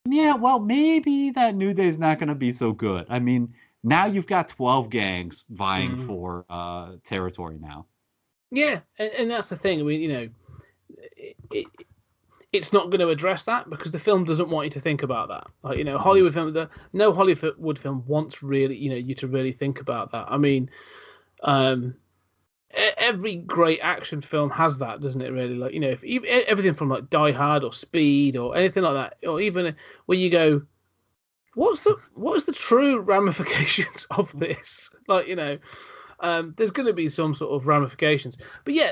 Yeah, well, maybe that new day is not going to be so good. I mean, now you've got 12 gangs vying for territory now. Yeah, and that's the thing. I mean, it's not going to address that because the film doesn't want you to think about that. Like, Hollywood film, no Hollywood film wants really, you to really think about that. I mean, every great action film has that, doesn't it? Really, like if everything from like Die Hard or Speed or anything like that, or even where you go, what is the true ramifications of this? Like, There's going to be some sort of ramifications. But yeah,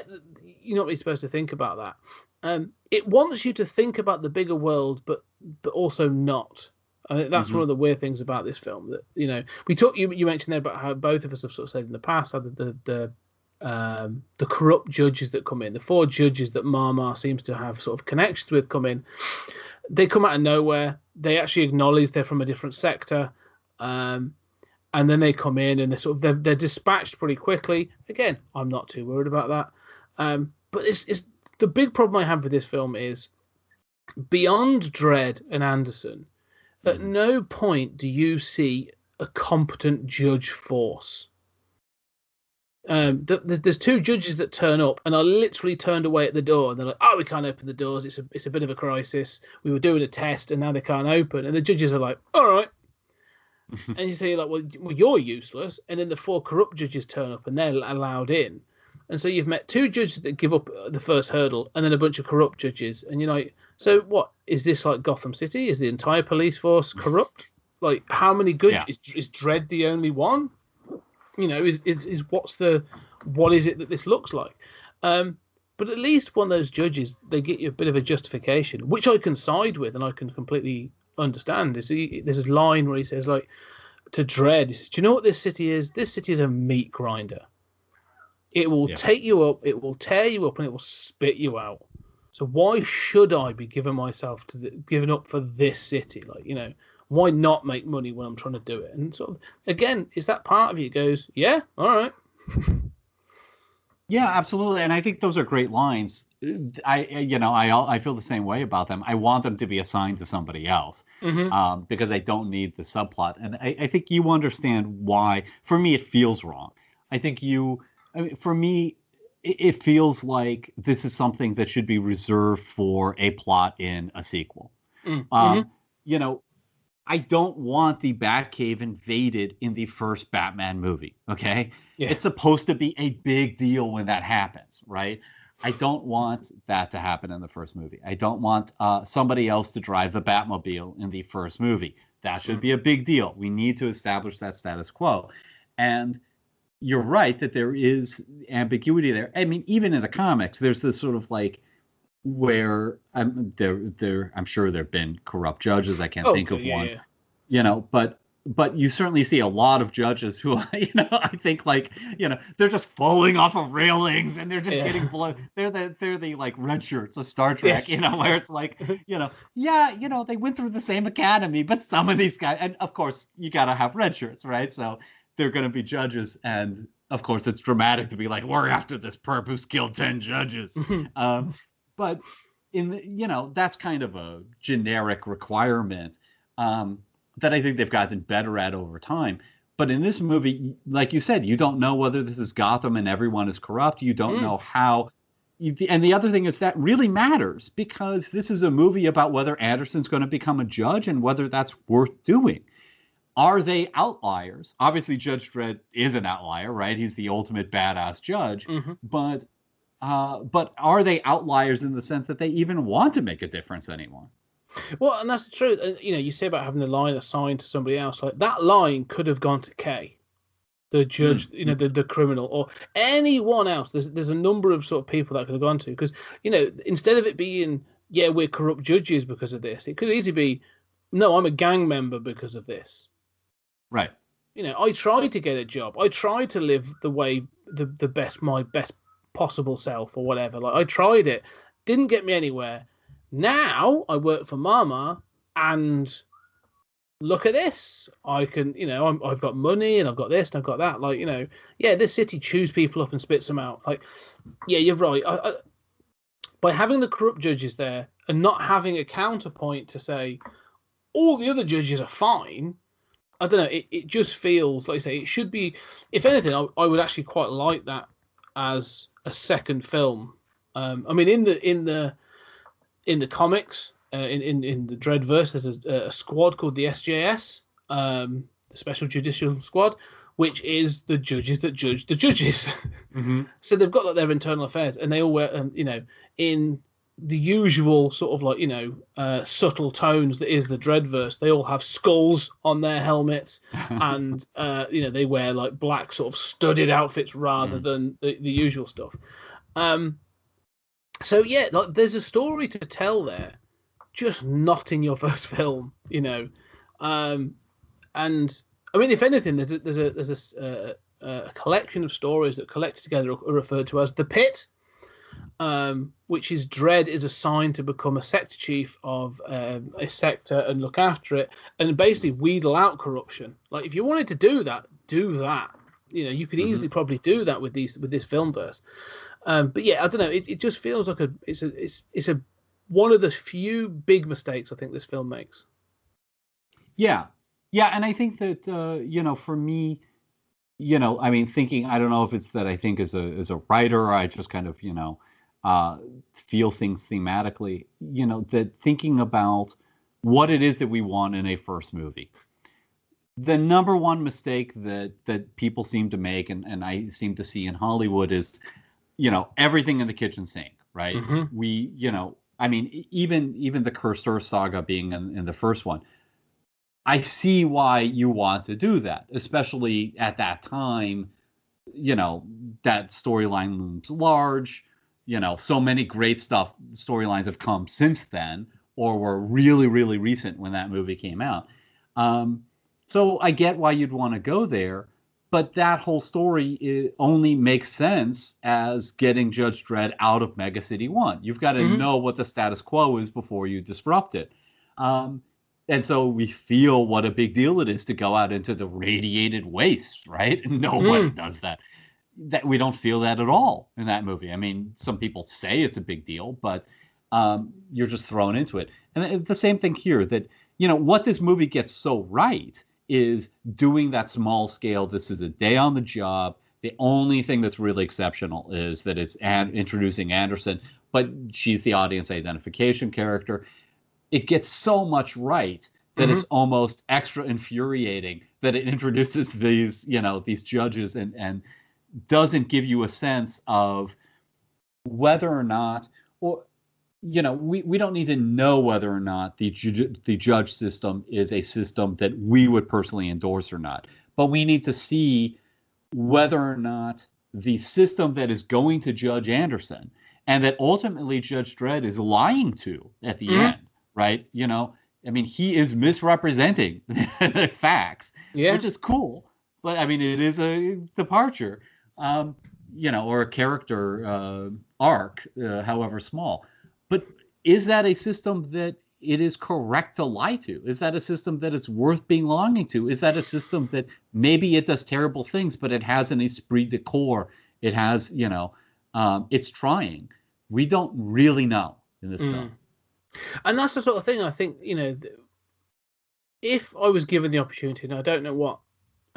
you're not really supposed to think about that. It wants you to think about the bigger world, but also not. I mean, that's one of the weird things about this film. That you mentioned there about how both of us have sort of said in the past how the corrupt judges that come in, the 4 judges that Mama seems to have sort of connections with come in. They come out of nowhere. They actually acknowledge they're from a different sector, and then they come in and they're dispatched pretty quickly. Again, I'm not too worried about that. But it's the big problem I have with this film is beyond Dredd and Anderson. At no point do you see a competent judge force. There's 2 judges that turn up and are literally turned away at the door, and they're like, "Oh, we can't open the doors. It's a bit of a crisis. We were doing a test, and now they can't open." And the judges are like, "All right." And you say, like, well, you're useless. And then the 4 corrupt judges turn up, and they're allowed in. And so you've met 2 judges that give up the first hurdle, and then a bunch of corrupt judges. And you're like, so what? Is this like Gotham City? Is the entire police force corrupt? Like, how many good? Yeah. Is Dredd the only one? What is it that this looks like? But at least one of those judges, they get you a bit of a justification, which I can side with and I can completely understand. There's a line where he says, like, to Dredd, he says, "Do you know what this city is? This city is a meat grinder. It will take you up, it will tear you up, and it will spit you out. So why should I be giving myself giving up for this city? Like, why not make money when I'm trying to do it?" And sort of, again, is that part of you goes, yeah, all right. Yeah, absolutely. And I think those are great lines. I feel the same way about them. I want them to be assigned to somebody else because I don't need the subplot. And I think you understand why. For me, it feels wrong. For me, it feels like this is something that should be reserved for a plot in a sequel. I don't want the Batcave invaded in the first Batman movie, okay? Yeah. It's supposed to be a big deal when that happens, right? I don't want that to happen in the first movie. I don't want somebody else to drive the Batmobile in the first movie. That should be a big deal. We need to establish that status quo. And you're right that there is ambiguity there. I mean, even in the comics, there's this sort of like where I'm sure there have been corrupt judges. I can't think of one, but you certainly see a lot of judges who, I think like, they're just falling off of railings and they're just getting blood. They're the like red shirts of Star Trek, where it's like, they went through the same academy, but some of these guys, and of course you got to have red shirts, right? So they're going to be judges. And of course it's dramatic to be like, we're after this perp who's killed 10 judges. But that's kind of a generic requirement that I think they've gotten better at over time. But in this movie, like you said, you don't know whether this is Gotham and everyone is corrupt. You don't know how. And the other thing is that really matters because this is a movie about whether Anderson's going to become a judge and whether that's worth doing. Are they outliers? Obviously, Judge Dredd is an outlier, right? He's the ultimate badass judge. But are they outliers in the sense that they even want to make a difference anymore? Well, and that's the truth. You say about having the line assigned to somebody else. Like that line could have gone to Kay, the judge, the criminal, or anyone else. There's a number of sort of people that could have gone to because instead of it being we're corrupt judges because of this, it could easily be no, I'm a gang member because of this. Right. I tried to get a job. I tried to live the way my best possible self or whatever. Like I tried it, didn't get me anywhere. Now I work for Mama and look at this. I can, I've got money and I've got this and I've got that. Like, this city chews people up and spits them out. Like, you're right. By having the corrupt judges there and not having a counterpoint to say all the other judges are fine, I don't know. It just feels like I say it should be. If anything, I would actually quite like that as a second film. I mean, in the comics, in the Dreadverse, there's a squad called the SJS, the Special Judicial Squad, which is the judges that judge the judges. So they've got like their internal affairs, and they all wear, in the usual sort of like, subtle tones that is the Dreadverse. They all have skulls on their helmets, and they wear like black sort of studded outfits rather than the usual stuff. So yeah, like there's a story to tell there, just not in your first film, And I mean, if anything, there's a collection of stories that collected together are referred to as the Pit. Which is Dredd is assigned to become a sector chief of a sector and look after it, and basically wheedle out corruption. Like, if you wanted to do that, do that. You could easily probably do that with this film verse. But yeah, I don't know. It just feels like it's one of the few big mistakes I think this film makes. Yeah, and I think that for me, I mean, thinking, I don't know if it's that I think as a writer, I just kind of feel things thematically, that thinking about what it is that we want in a first movie. The number one mistake that people seem to make, and I seem to see in Hollywood, is, everything in the kitchen sink, right? Mm-hmm. We, I mean, even the Cursed Earth saga being in the first one, I see why you want to do that, especially at that time, that storyline looms large. So many great storylines have come since then, or were really, really recent when that movie came out. So I get why you'd want to go there, but that whole story only makes sense as getting Judge Dredd out of Mega City 1. You've got to know what the status quo is before you disrupt it. And so we feel what a big deal it is to go out into the radiated waste, right? Nobody does that. That we don't feel that at all in that movie. I mean, some people say it's a big deal, but you're just thrown into it. And the same thing here, that, what this movie gets so right is doing that small scale. This is a day on the job. The only thing that's really exceptional is that it's introducing Anderson, but she's the audience identification character. It gets so much right that it's almost extra infuriating that it introduces these judges and doesn't give you a sense of whether or not, or we don't need to know whether or not the judge system is a system that we would personally endorse or not, but we need to see whether or not the system that is going to judge Anderson and that ultimately Judge Dredd is lying to at the end, right? I mean, he is misrepresenting the facts, which is cool, but I mean, it is a departure. Or a character arc, however small. But is that a system that it is correct to lie to? Is that a system that it's worth belonging to? Is that a system that maybe it does terrible things, but it has an esprit de corps? It has, it's trying. We don't really know in this film. And that's the sort of thing I think, if I was given the opportunity, and I don't know what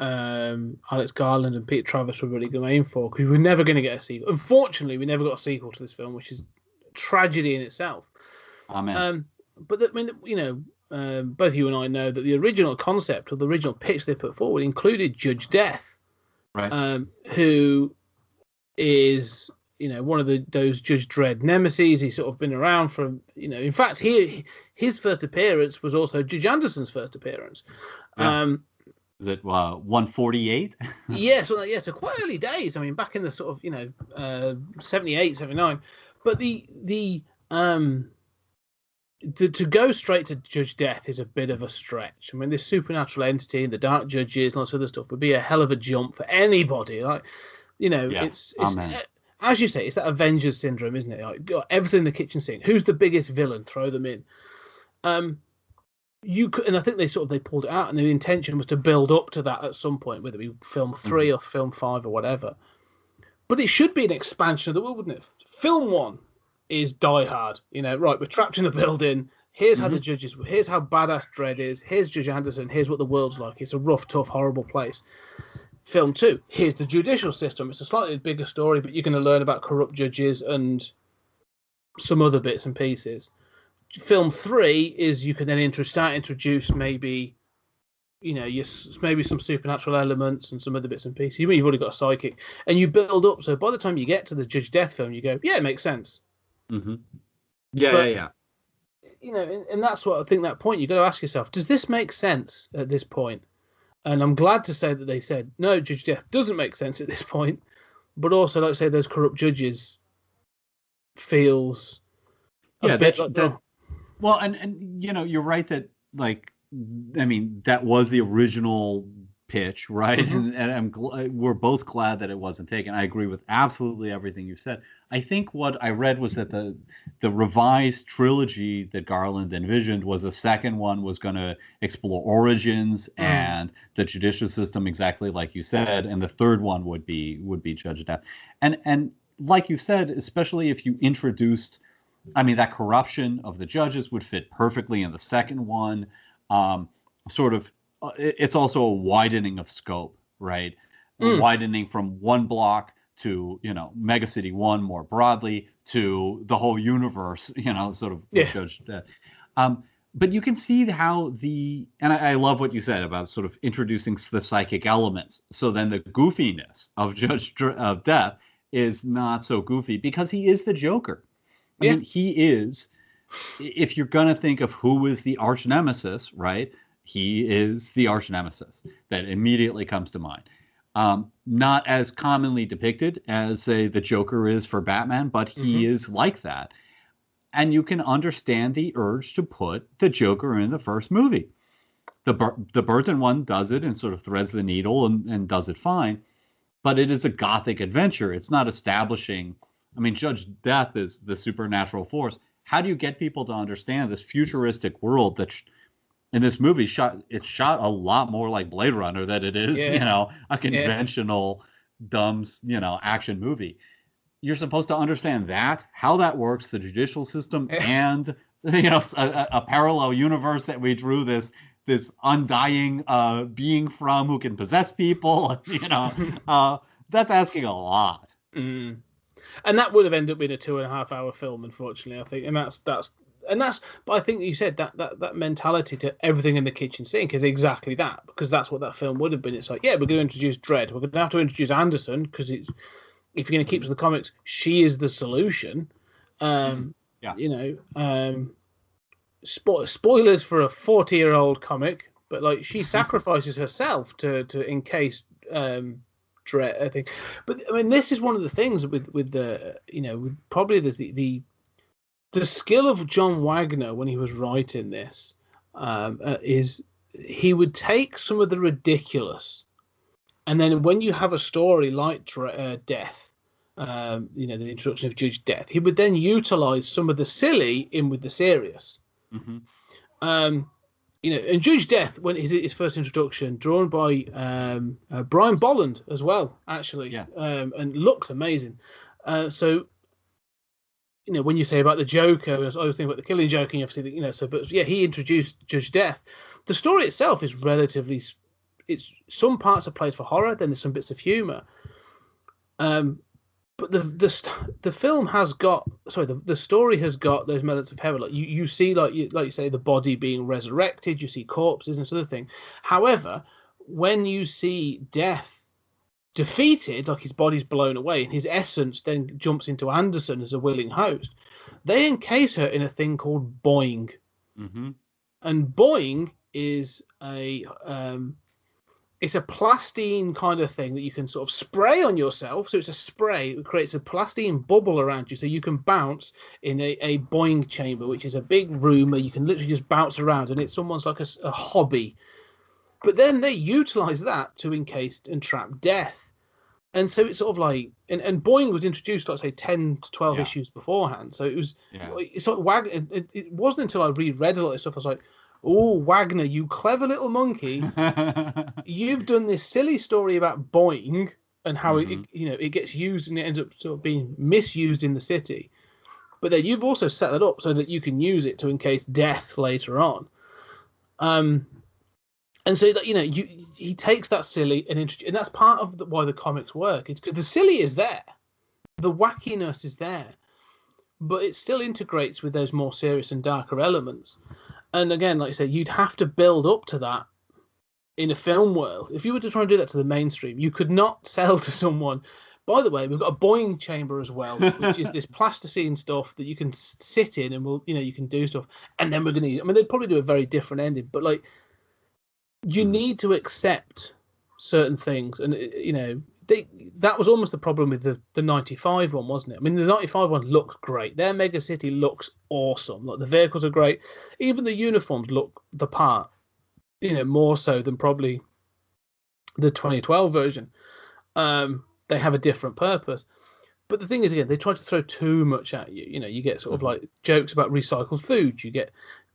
Alex Garland and Peter Travis were really going to aim for, because we're never going to get a sequel. Unfortunately, we never got a sequel to this film, which is a tragedy in itself. Amen. But I mean, both you and I know that the original concept or the original pitch they put forward included Judge Death, right? Who is one of those Judge Dredd nemesis. He's sort of been around from in fact, his first appearance was also Judge Anderson's first appearance. Yeah. Is it 148? Yes, well, yeah, so quite early days. I mean, back in the sort of 78, 79. But to go straight to Judge Death is a bit of a stretch. I mean, this supernatural entity and the Dark Judges and lots of other stuff would be a hell of a jump for anybody. Like, it's as you say, it's that Avengers syndrome, isn't it? Like, got everything in the kitchen sink. Who's the biggest villain? Throw them in. You could, and I think they pulled it out, and the intention was to build up to that at some point, whether it be film 3 or film 5 or whatever. But it should be an expansion of the world, wouldn't it? Film 1 is Die Hard. Right, we're trapped in a building. Here's how the judges. Here's how badass Dredd is. Here's Judge Anderson. Here's what the world's like. It's a rough, tough, horrible place. Film 2, here's the judicial system. It's a slightly bigger story, but you're going to learn about corrupt judges and some other bits and pieces. Film 3 is you can then introduce maybe, maybe some supernatural elements and some other bits and pieces. You've already got a psychic, and you build up. So by the time you get to the Judge Death film, you go, yeah, it makes sense. Yeah, But- yeah. You know, and that's what I think. That point, you got to ask yourself: does this make sense at this point? And I'm glad to say that they said no. Judge Death doesn't make sense at this point. But also, like I say, those corrupt judges feels a Yeah, bit that, like, that oh, well, and you know, you're right that, like, I mean, that was the original pitch, right? Mhm. And we're both glad that it wasn't taken. I agree with absolutely everything you said. I think what I read was that the revised trilogy that Garland envisioned was the second one was going to explore origins and the judicial system, exactly like you said, and the third one would be Judge Death. And like you said, especially if you introduced, I mean, that corruption of the judges would fit perfectly in the second one. Sort of, it's also a widening of scope, right? Widening from one block to, you know, Mega City 1 more broadly to the whole universe, you know, sort of Yeah. Judge Death. But you can see how and I love what you said about sort of introducing the psychic elements. So then the goofiness of of Death is not so goofy because he is the Joker. I Yeah. mean, he is, if you're going to think of who is the arch nemesis, right? He is the arch nemesis that immediately comes to mind. Not as commonly depicted as, say, the Joker is for Batman, but he is like that. And you can understand the urge to put the Joker in the first movie. The Burton one does it and sort of threads the needle and does it fine. But it is a gothic adventure. It's not establishing, I mean, Judge Death is the supernatural force. How do you get people to understand this futuristic world that in this movie it's shot a lot more like Blade Runner than it is, Yeah. you know, a conventional dumb, you know, action movie. You're supposed to understand that, how that works, the judicial system, and, you know, a parallel universe that we drew this undying being from who can possess people, you know. That's asking a lot. And that would have ended up being a 2.5 hour film, unfortunately, I think. And that's but I think you said that mentality to everything in the kitchen sink is exactly that, because that's what that film would have been. It's like, yeah, we're going to introduce Dredd, we're going to have to introduce Anderson, because if you're going to keep to the comics, she is the solution. You know, spoilers for a 40-year-old comic, but like she sacrifices herself to encase Dredd, I think. But I mean, this is one of the things with the, you know, with probably the skill of John Wagner when he was writing this, is he would take some of the ridiculous, and then when you have a story like Death, you know, the introduction of Judge Death, he would then utilize some of the silly in with the serious. You know, and Judge Death, when his first introduction, drawn by Brian Bolland as well, actually, and looks amazing. So, you know, when you say about the Joker, I was thinking about the Killing Joke, and obviously, you know, so, but yeah, he introduced Judge Death. The story itself is relatively, it's some parts are played for horror, then there's some bits of humor. But the film has got, the story has got those moments of horror. Like you see, like you say, the body being resurrected. You see corpses and sort of thing. However, when you see Death defeated, like his body's blown away, and his essence then jumps into Anderson as a willing host, they encase her in a thing called Boing. And Boing is it's a plastine kind of thing that you can sort of spray on yourself. So it's a spray that creates a plastine bubble around you, so you can bounce in a Boing chamber, which is a big room where you can literally just bounce around, and it's someone's like a hobby. But then they utilize that to encase and trap Death. And so it's sort of like, and Boing was introduced, like say, 10 to 12 issues beforehand. So it was, it's sort of it wasn't until I reread a lot of this stuff, I was like, oh, Wagner, you clever little monkey. You've done this silly story about Boing and how it, you know, it gets used and it ends up sort of being misused in the city. But then you've also set it up so that you can use it to encase Death later on. And so, you know, he takes that silly and that's part of why the comics work. It's because the silly is there. The wackiness is there. But it still integrates with those more serious and darker elements. And again, like I said, you'd have to build up to that in a film world. If you were to try and do that to the mainstream, you could not sell to someone By the way, we've got a Boeing chamber as well, which is this plasticine stuff that you can sit in and you can do stuff. And then we're going to use. I mean, they'd probably do a very different ending, but like, you need to accept certain things, and that was almost the problem with the 95 one, wasn't it? I mean, the 95 one looks great. Their Mega City looks awesome. Like, the vehicles are great. Even the uniforms look the part, more so than probably the 2012 version. They have a different purpose. But the thing is, again, they try to throw too much at you. You get sort of like jokes about recycled food. You get,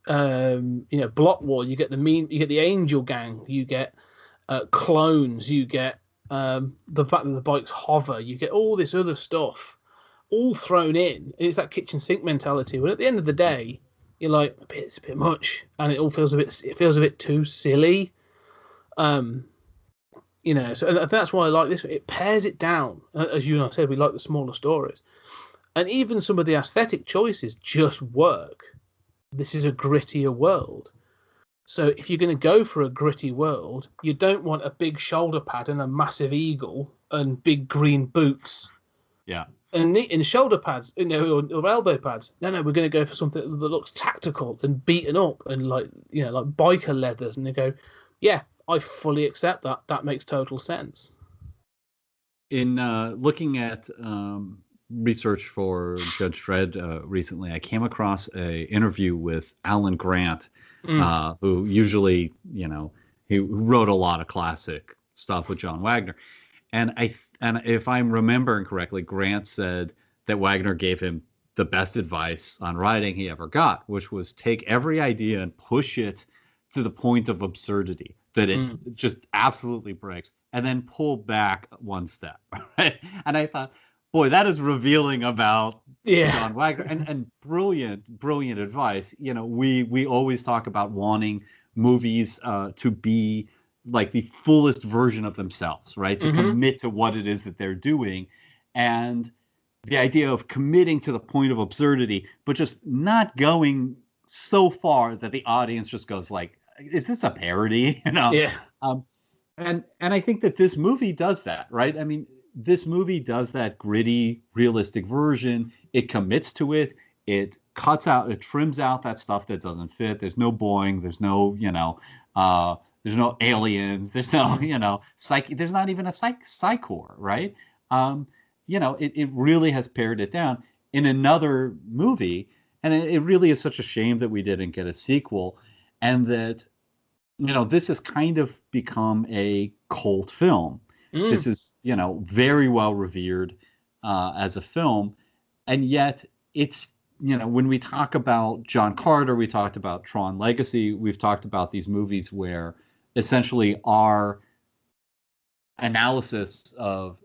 Block War. You get the Angel Gang. You get clones. You get the fact that the bikes hover. You get all this other stuff all thrown in. It's that kitchen sink mentality. But at the end of the day, you're like, it's a bit much, and it all feels a bit too silly. So that's why I like this. It pares it down. As you and I said, we like the smaller stories. And even some of the aesthetic choices just work. This is a grittier world. So if you're going to go for a gritty world, you don't want a big shoulder pad and a massive eagle and big green boots. Yeah. And in shoulder pads, or elbow pads. No, we're going to go for something that looks tactical and beaten up and like biker leathers. And they go, yeah, I fully accept that. That makes total sense. In looking at research for Judge Dredd recently, I came across a interview with Alan Grant, who usually, he wrote a lot of classic stuff with John Wagner. And if I'm remembering correctly, Grant said that Wagner gave him the best advice on writing he ever got, which was take every idea and push it to the point of absurdity that it just absolutely breaks, and then pull back one step. Right? And I thought, boy, that is revealing about John Wagner, and brilliant advice. We always talk about wanting movies to be like the fullest version of themselves, right? To commit to what it is that they're doing. And the idea of committing to the point of absurdity, but just not going so far that the audience just goes like, is this a parody? Yeah. And I think that this movie does that, right? I mean, this movie does that gritty, realistic version. It commits to it. It trims out that stuff that doesn't fit. There's no Boeing. There's no, there's no aliens. There's no, there's not even a Psychor, right? It really has pared it down. In another movie, and it really is such a shame that we didn't get a sequel, and that, this has kind of become a cult film. This is, very well revered as a film. And yet it's, when we talk about John Carter, we talked about Tron Legacy, we've talked about these movies where essentially our analysis of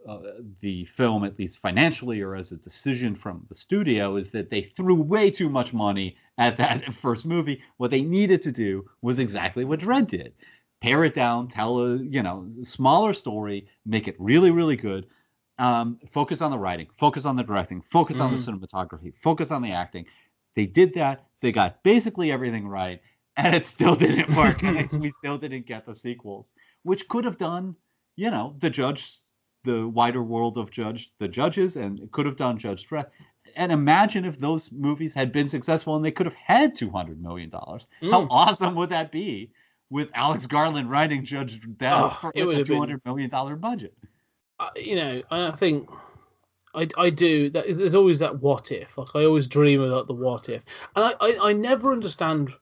the film, at least financially or as a decision from the studio, is that they threw way too much money at that first movie. What they needed to do was exactly what Dredd did. Pare it down, tell a smaller story, make it really, really good. Focus on the writing, focus on the directing, focus on the cinematography, focus on the acting. They did that. They got basically everything right, and it still didn't work. And we still didn't get the sequels, which could have done, the wider world of the Judges, and it could have done Judge Dredd. And imagine if those movies had been successful and they could have had $200 million. How awesome would that be? With Alex Garland writing Judge Dredd with a $200 million budget. I think I do. There's always that what if. Like, I always dream about the what if. And I never understand.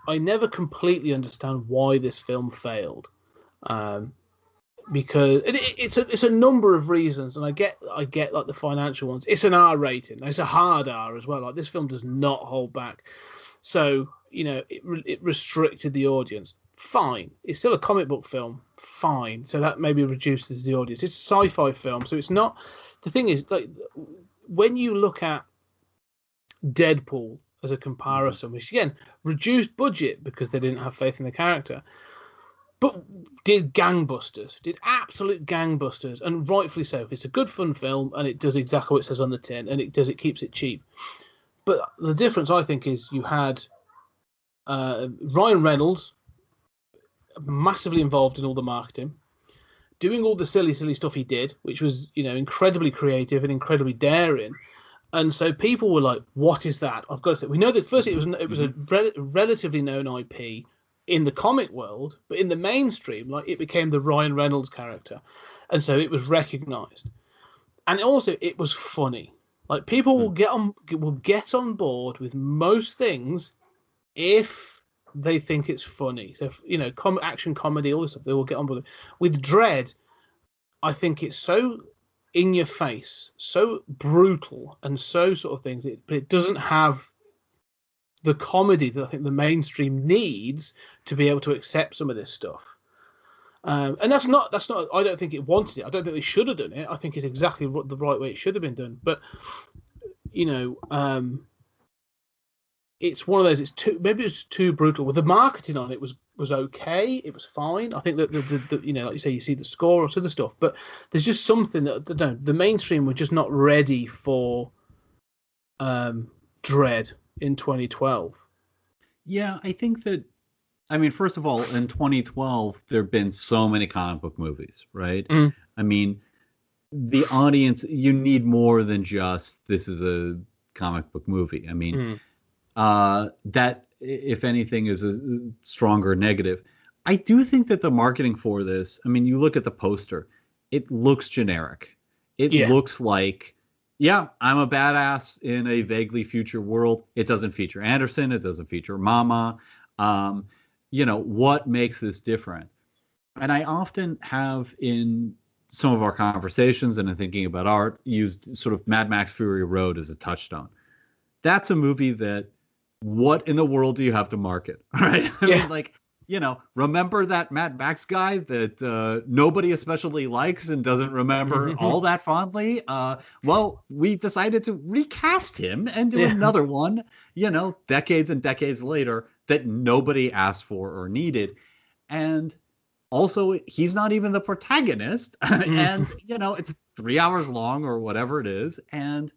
I never completely understand why this film failed. Because it's a number of reasons, and I get like the financial ones. It's an R rating. It's a hard R as well. Like, this film does not hold back. So, it restricted the audience. Fine. It's still a comic book film. Fine. So that maybe reduces the audience. It's a sci-fi film. So it's not... The thing is, like, when you look at Deadpool as a comparison, which, again, reduced budget because they didn't have faith in the character, but did absolute gangbusters, and rightfully so. It's a good, fun film, and it does exactly what it says on the tin, and it keeps it cheap. But the difference, I think, is you had Ryan Reynolds massively involved in all the marketing. doing all the silly stuff he did, which was, you know, incredibly creative and incredibly daring. And so people were like, "What is that?" I've got to say, we know that first it was a relatively known IP in the comic world, but in the mainstream, like, it became the Ryan Reynolds character, and so it was recognized. And also, it was funny. Like, people will get on board with most things if they think it's funny. So, you know, action comedy, all this stuff, they will get on board with Dredd. I think it's so in your face, so brutal, and so sort of things, but it doesn't have the comedy that I think the mainstream needs to be able to accept some of this stuff. And that's not. I don't think it wanted it. I don't think they should have done it. I think it's exactly the right way it should have been done. But, you know, it's one of those. Maybe it's too brutal. With the marketing on it was okay. It was fine. I think that the you know, like you say, you see the score or other stuff, but there's just something that the mainstream were just not ready for. Dredd in 2012. Yeah, I think that. I mean, first of all, in 2012, there have been so many comic book movies, right? Mm. I mean, the audience, you need more than just this is a comic book movie. I mean, that, if anything, is a stronger negative. I do think that the marketing for this, I mean, you look at the poster, it looks generic. It looks like, yeah, I'm a badass in a vaguely future world. It doesn't feature Anderson. It doesn't feature Mama. You know, what makes this different? And I often have, in some of our conversations and in thinking about art, used sort of Mad Max Fury Road as a touchstone. That's a movie that, what in the world do you have to market? Right? I mean, like, you know, remember that Mad Max guy that nobody especially likes and doesn't remember all that fondly? Well, we decided to recast him and do another one, you know, decades and decades later, that nobody asked for or needed. And also, he's not even the protagonist. And, you know, it's 3 hours long or whatever it is. And,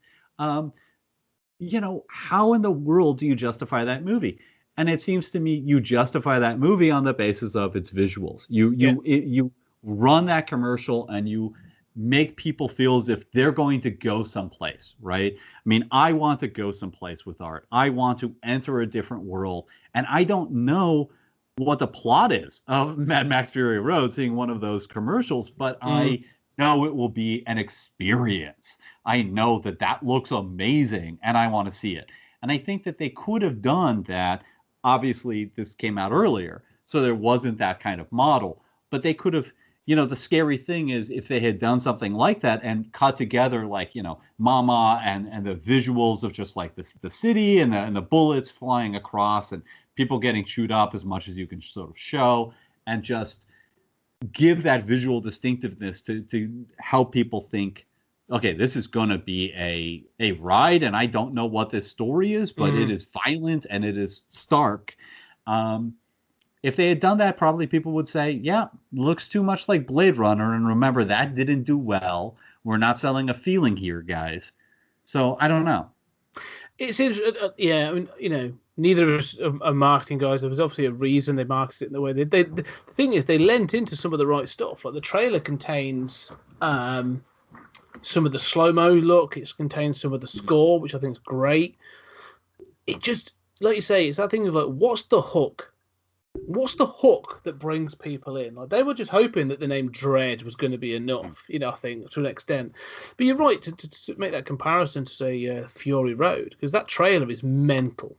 you know, how in the world do you justify that movie? And it seems to me you justify that movie on the basis of its visuals. You run that commercial and you make people feel as if they're going to go someplace, right? I mean, I want to go someplace with art. I want to enter a different world. And I don't know what the plot is of Mad Max Fury Road, seeing one of those commercials, but I know it will be an experience. I know that that looks amazing and I want to see it. And I think that they could have done that. Obviously, this came out earlier, so there wasn't that kind of model, but they could have, you know, the scary thing is if they had done something like that and cut together, like, you know, Mama and the visuals of just like the city and the bullets flying across and people getting chewed up as much as you can sort of show, and just give that visual distinctiveness to help people think, okay, this is going to be a ride, and I don't know what this story is, but it is violent and it is stark. If they had done that, probably people would say, yeah, looks too much like Blade Runner. And remember, that didn't do well. We're not selling a feeling here, guys. So I don't know. It's interesting. Yeah, I mean, you know, neither of us are marketing guys. There was obviously a reason they marketed it in the way they did. The thing is, they lent into some of the right stuff. Like, the trailer contains some of the slow-mo look. It contains some of the score, which I think is great. It just, like you say, it's that thing of like, what's the hook? What's the hook that brings people in? Like, they were just hoping that the name Dredd was going to be enough, you know, I think, to an extent. But you're right to make that comparison to, say, Fury Road, because that trailer is mental.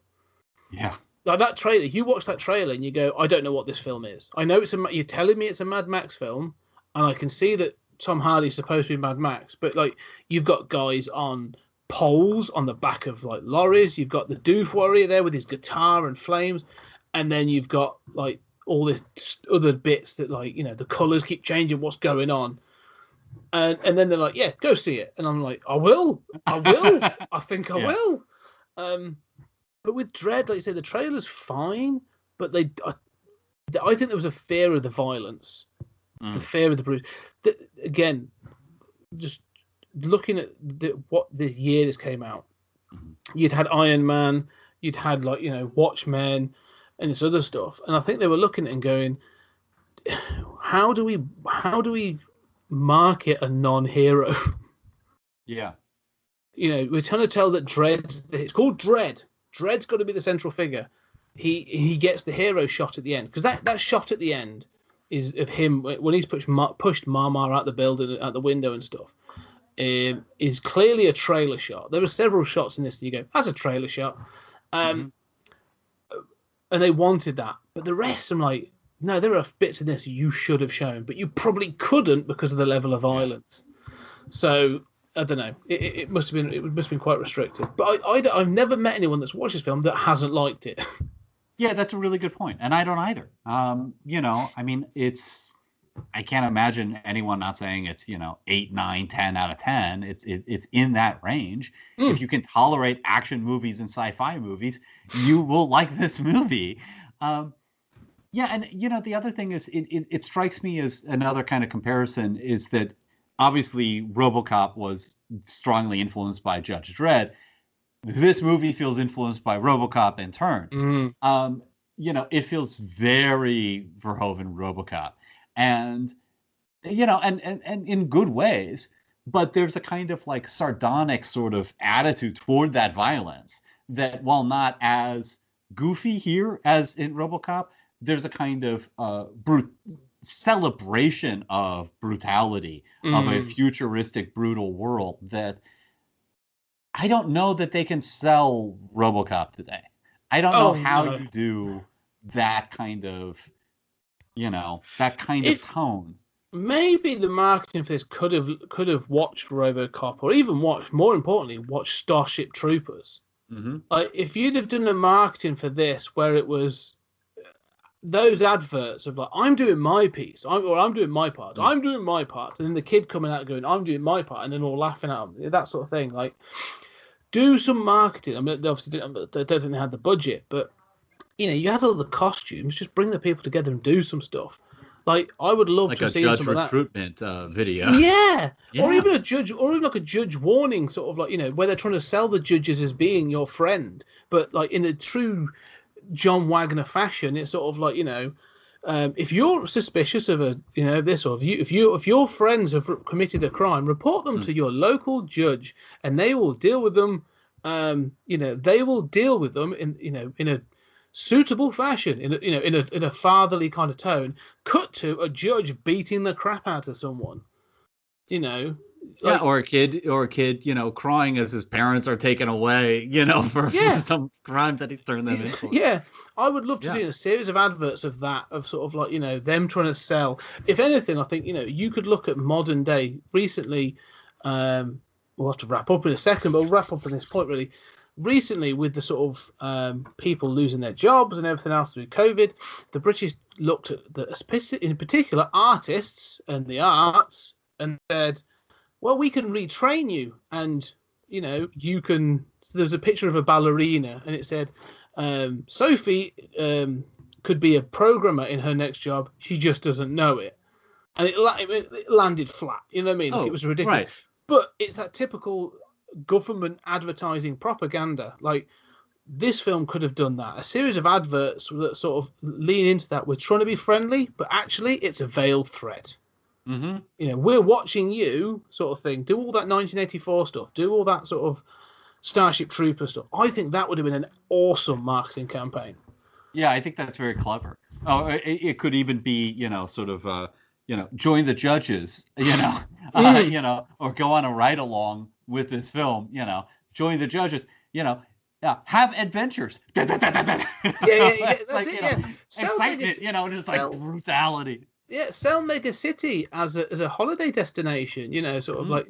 Yeah. Like, that trailer, you watch that trailer and you go, I don't know what this film is. I know you're telling me it's a Mad Max film, and I can see that Tom Hardy's supposed to be Mad Max, but, like, you've got guys on poles on the back of, like, lorries. You've got the Doof Warrior there with his guitar and flames. And then you've got, like, all this other bits that, like, you know, the colours keep changing, what's going on. And then they're like, yeah, go see it. And I'm like, I will. I think I will. But with Dredd, like you say, the trailer's fine, but I think there was a fear of the violence, the fear of the bruise. Again, just looking at what the year this came out, you'd had Iron Man, you'd had, like, you know, Watchmen, and this other stuff, and I think they were looking at it and going, how do we market a non-hero. Yeah. You know, we're trying to tell that it's called Dredd. Dredd's got to be the central figure. He gets the hero shot at the end, because that shot at the end is of him when he's pushed Marmar out the building, out the window and stuff. Is clearly a trailer shot. There are several shots in this that you go, that's a trailer shot. And they wanted that. But the rest, I'm like, no, there are bits in this you should have shown, but you probably couldn't because of the level of violence. So I don't know. It must have been quite restricted. But I've never met anyone that's watched this film that hasn't liked it. Yeah, that's a really good point, and I don't either. You know, I mean, I can't imagine anyone not saying it's 8, 9, 10 out of 10. It's in that range. If you can tolerate action movies and sci-fi movies, you will like this movie. Yeah, and the other thing is, it strikes me as another kind of comparison is that obviously RoboCop was strongly influenced by Judge Dredd. This movie feels influenced by RoboCop in turn. It feels very Verhoeven RoboCop, and and in good ways. But there's a kind of like sardonic sort of attitude toward that violence that, while not as goofy here as in RoboCop, there's a kind of celebration of brutality of a futuristic, brutal world that I don't know that they can sell RoboCop today. I don't know how you do that kind of, of tone. Maybe the marketing for this could have watched RoboCop, or even more importantly, watched Starship Troopers. Like, if you'd have done the marketing for this where it was those adverts of like, I'm doing my piece, I'm doing my part, I'm doing my part, and then the kid coming out going, I'm doing my part, and then all laughing at them, that sort of thing. Like, do some marketing. I mean, they obviously I don't think they had the budget, but you had all the costumes. Just bring the people together and do some stuff. Like, I would love to see some of that. Like a judge recruitment video. Yeah, or even a judge, or even like a judge warning, sort of like where they're trying to sell the judges as being your friend, but like in a true John Wagner fashion. It's sort of like if you're suspicious of this, or if your friends have committed a crime, report them to your local judge, and they will deal with them. They will deal with them in a suitable fashion, in a fatherly kind of tone. Cut to a judge beating the crap out of someone. Or a kid, crying as his parents are taken away, for some crime that he's turned them into. Yeah, I would love to see a series of adverts of that, of sort of like, them trying to sell. If anything, I think, you could look at modern day recently. We'll have to wrap up in a second, but we'll wrap up on this point really. Recently, with the sort of people losing their jobs and everything else through COVID, the British looked at in particular artists and the arts and said, well, we can retrain you, and you can. So there's a picture of a ballerina, and it said, Sophie could be a programmer in her next job. She just doesn't know it, and it landed flat. You know what I mean? Like, it was ridiculous. Right. But it's that typical government advertising propaganda. Like, this film could have done that. A series of adverts that sort of lean into that. We're trying to be friendly, but actually, it's a veiled threat. We're watching you, sort of thing. Do all that 1984 stuff. Do all that sort of Starship Trooper stuff. I think that would have been an awesome marketing campaign. Yeah, I think that's very clever. Oh, it could even be, join the judges, or go on a ride along with this film. Join the judges. Have adventures. Yeah. Excitement. Just like brutality. Yeah, sell Mega City as a holiday destination, sort of like,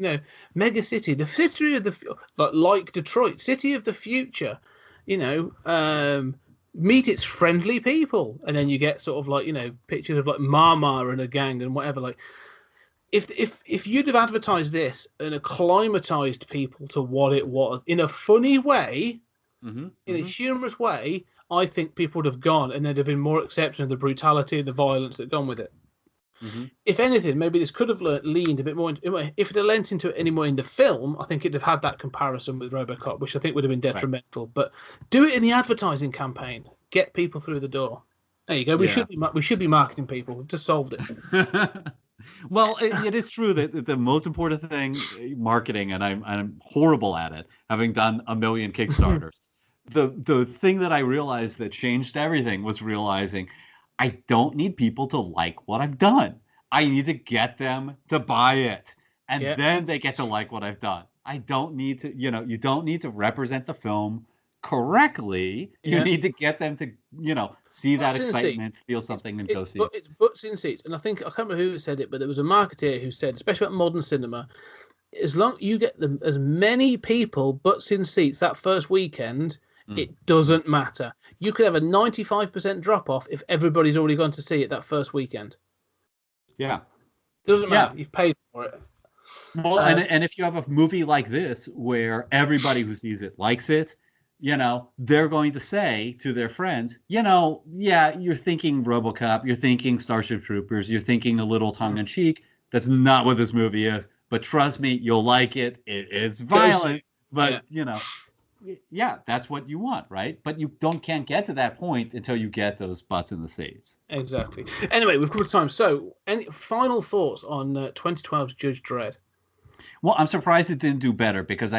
Mega City, the city of the, like Detroit, city of the future, meet its friendly people. And then you get sort of like, pictures of like Marmar and a gang and whatever. Like, if you'd have advertised this and acclimatized people to what it was in a funny way, in a humorous way, I think people would have gone, and there'd have been more acceptance of the brutality and the violence that gone with it. If anything, maybe this could have leaned a bit more. If it had lent into it any more in the film, I think it'd have had that comparison with RoboCop, which I think would have been detrimental. Right. But do it in the advertising campaign. Get people through the door. There you go. We should be marketing people. We've just solved it. Well, it is true that the most important thing, marketing, and I'm horrible at it, having done a million Kickstarters. The thing that I realized that changed everything was realizing I don't need people to like what I've done. I need to get them to buy it, and Yeah. then they get to like what I've done. I don't need to, you don't need to represent the film correctly. You Yeah. need to get them to, see that Butts in excitement, feel something, and go see it. It's butts in seats, and I can't remember who said it, but there was a marketeer who said, especially about modern cinema, as long you get them as many people butts in seats that first weekend, it doesn't matter. You could have a 95% drop off if everybody's already gone to see it that first weekend. Yeah. Doesn't Yeah. matter. You've paid for it. Well, and if you have a movie like this where everybody who sees it likes it, they're going to say to their friends, yeah, you're thinking RoboCop, you're thinking Starship Troopers, you're thinking a little tongue-in-cheek. That's not what this movie is. But trust me, you'll like it. It's violent, but yeah, that's what you want, right? But you can't get to that point until you get those butts in the seats. Exactly. Anyway, we've covered time. So, any final thoughts on 2012's Judge Dredd? Well, I'm surprised it didn't do better because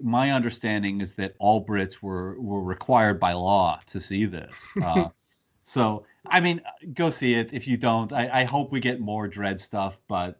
my understanding is that all Brits were required by law to see this. So, I mean, go see it. If you don't, I hope we get more Dredd stuff, but,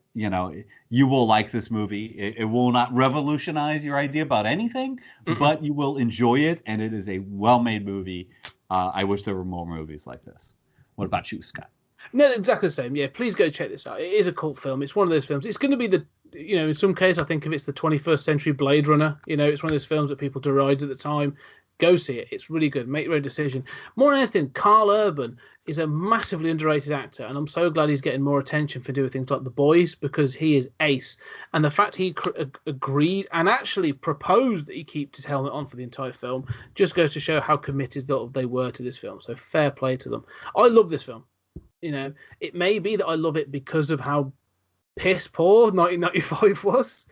you will like this movie. It will not revolutionize your idea about anything, but you will enjoy it, and it is a well-made movie. I wish there were more movies like this. What about you, Scott? No, exactly the same. Yeah, please go check this out. It is a cult film. It's one of those films. It's going to be in some case, I think if it's the 21st century Blade Runner, it's one of those films that people derided at the time. Go see it. It's really good. Make your own decision. More than anything, Carl Urban is a massively underrated actor, and I'm so glad he's getting more attention for doing things like The Boys because he is ace. And the fact he agreed and actually proposed that he keep his helmet on for the entire film just goes to show how committed they were to this film. So fair play to them. I love this film. It may be that I love it because of how piss poor 1995 was.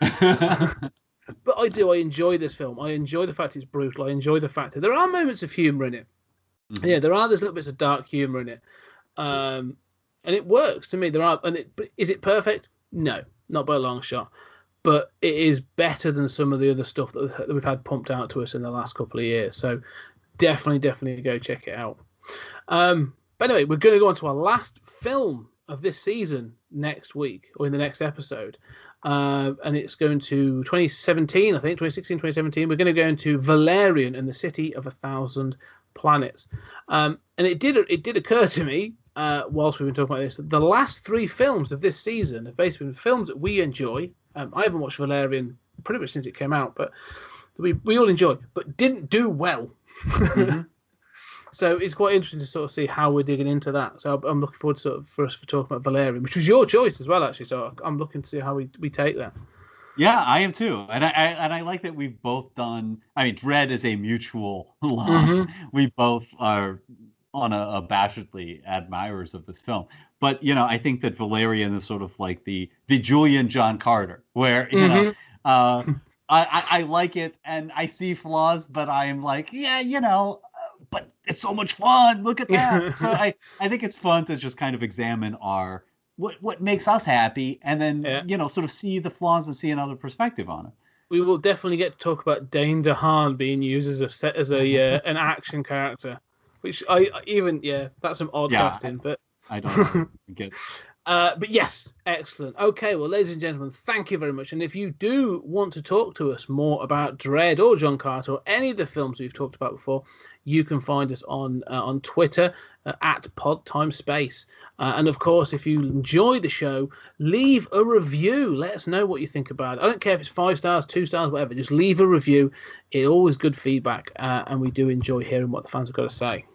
But I do. I enjoy this film. I enjoy the fact it's brutal. I enjoy the fact that there are moments of humour in it. Mm-hmm. Yeah, there's little bits of dark humour in it, and it works to me. But is it perfect? No, not by a long shot. But it is better than some of the other stuff that we've had pumped out to us in the last couple of years. So definitely go check it out. But anyway, we're going to go on to our last film of this season next week or in the next episode. And it's going to 2017, I think, 2016, 2017. We're going to go into Valerian and the City of 1,000 Planets. And it did occur to me, whilst we've been talking about this, that the last three films of this season have basically been films that we enjoy. I haven't watched Valerian pretty much since it came out, but we all enjoy, but didn't do well. Mm-hmm. So it's quite interesting to sort of see how we're digging into that. So I'm looking forward to for us talking about Valerian, which was your choice as well, actually. So I'm looking to see how we take that. Yeah, I am too, and I like that we've both done. I mean, Dredd is a mutual love. Mm-hmm. We both are unabashedly admirers of this film, but I think that Valerian is sort of like the Julian John Carter, where I like it and I see flaws, but I am like, but it's so much fun. Look at that. So I think it's fun to just kind of examine what makes us happy, and then sort of see the flaws and see another perspective on it. We will definitely get to talk about Dane DeHaan being used as an action character, which that's some odd casting, but I don't get. But yes, excellent. Okay, well, ladies and gentlemen, thank you very much. And if you do want to talk to us more about Dredd or John Carter or any of the films we've talked about before, you can find us on Twitter at PodTimeSpace. And of course, if you enjoy the show, leave a review. Let us know what you think about it. I don't care if it's 5 stars, 2 stars, whatever. Just leave a review. It's always good feedback, and we do enjoy hearing what the fans have got to say.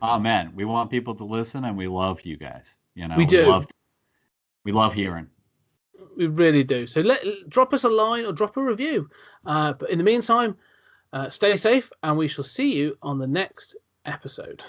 Oh man, we want people to listen, and we love you guys. We do. We love hearing. We really do. So drop us a line or drop a review. But in the meantime, stay safe, and we shall see you on the next episode.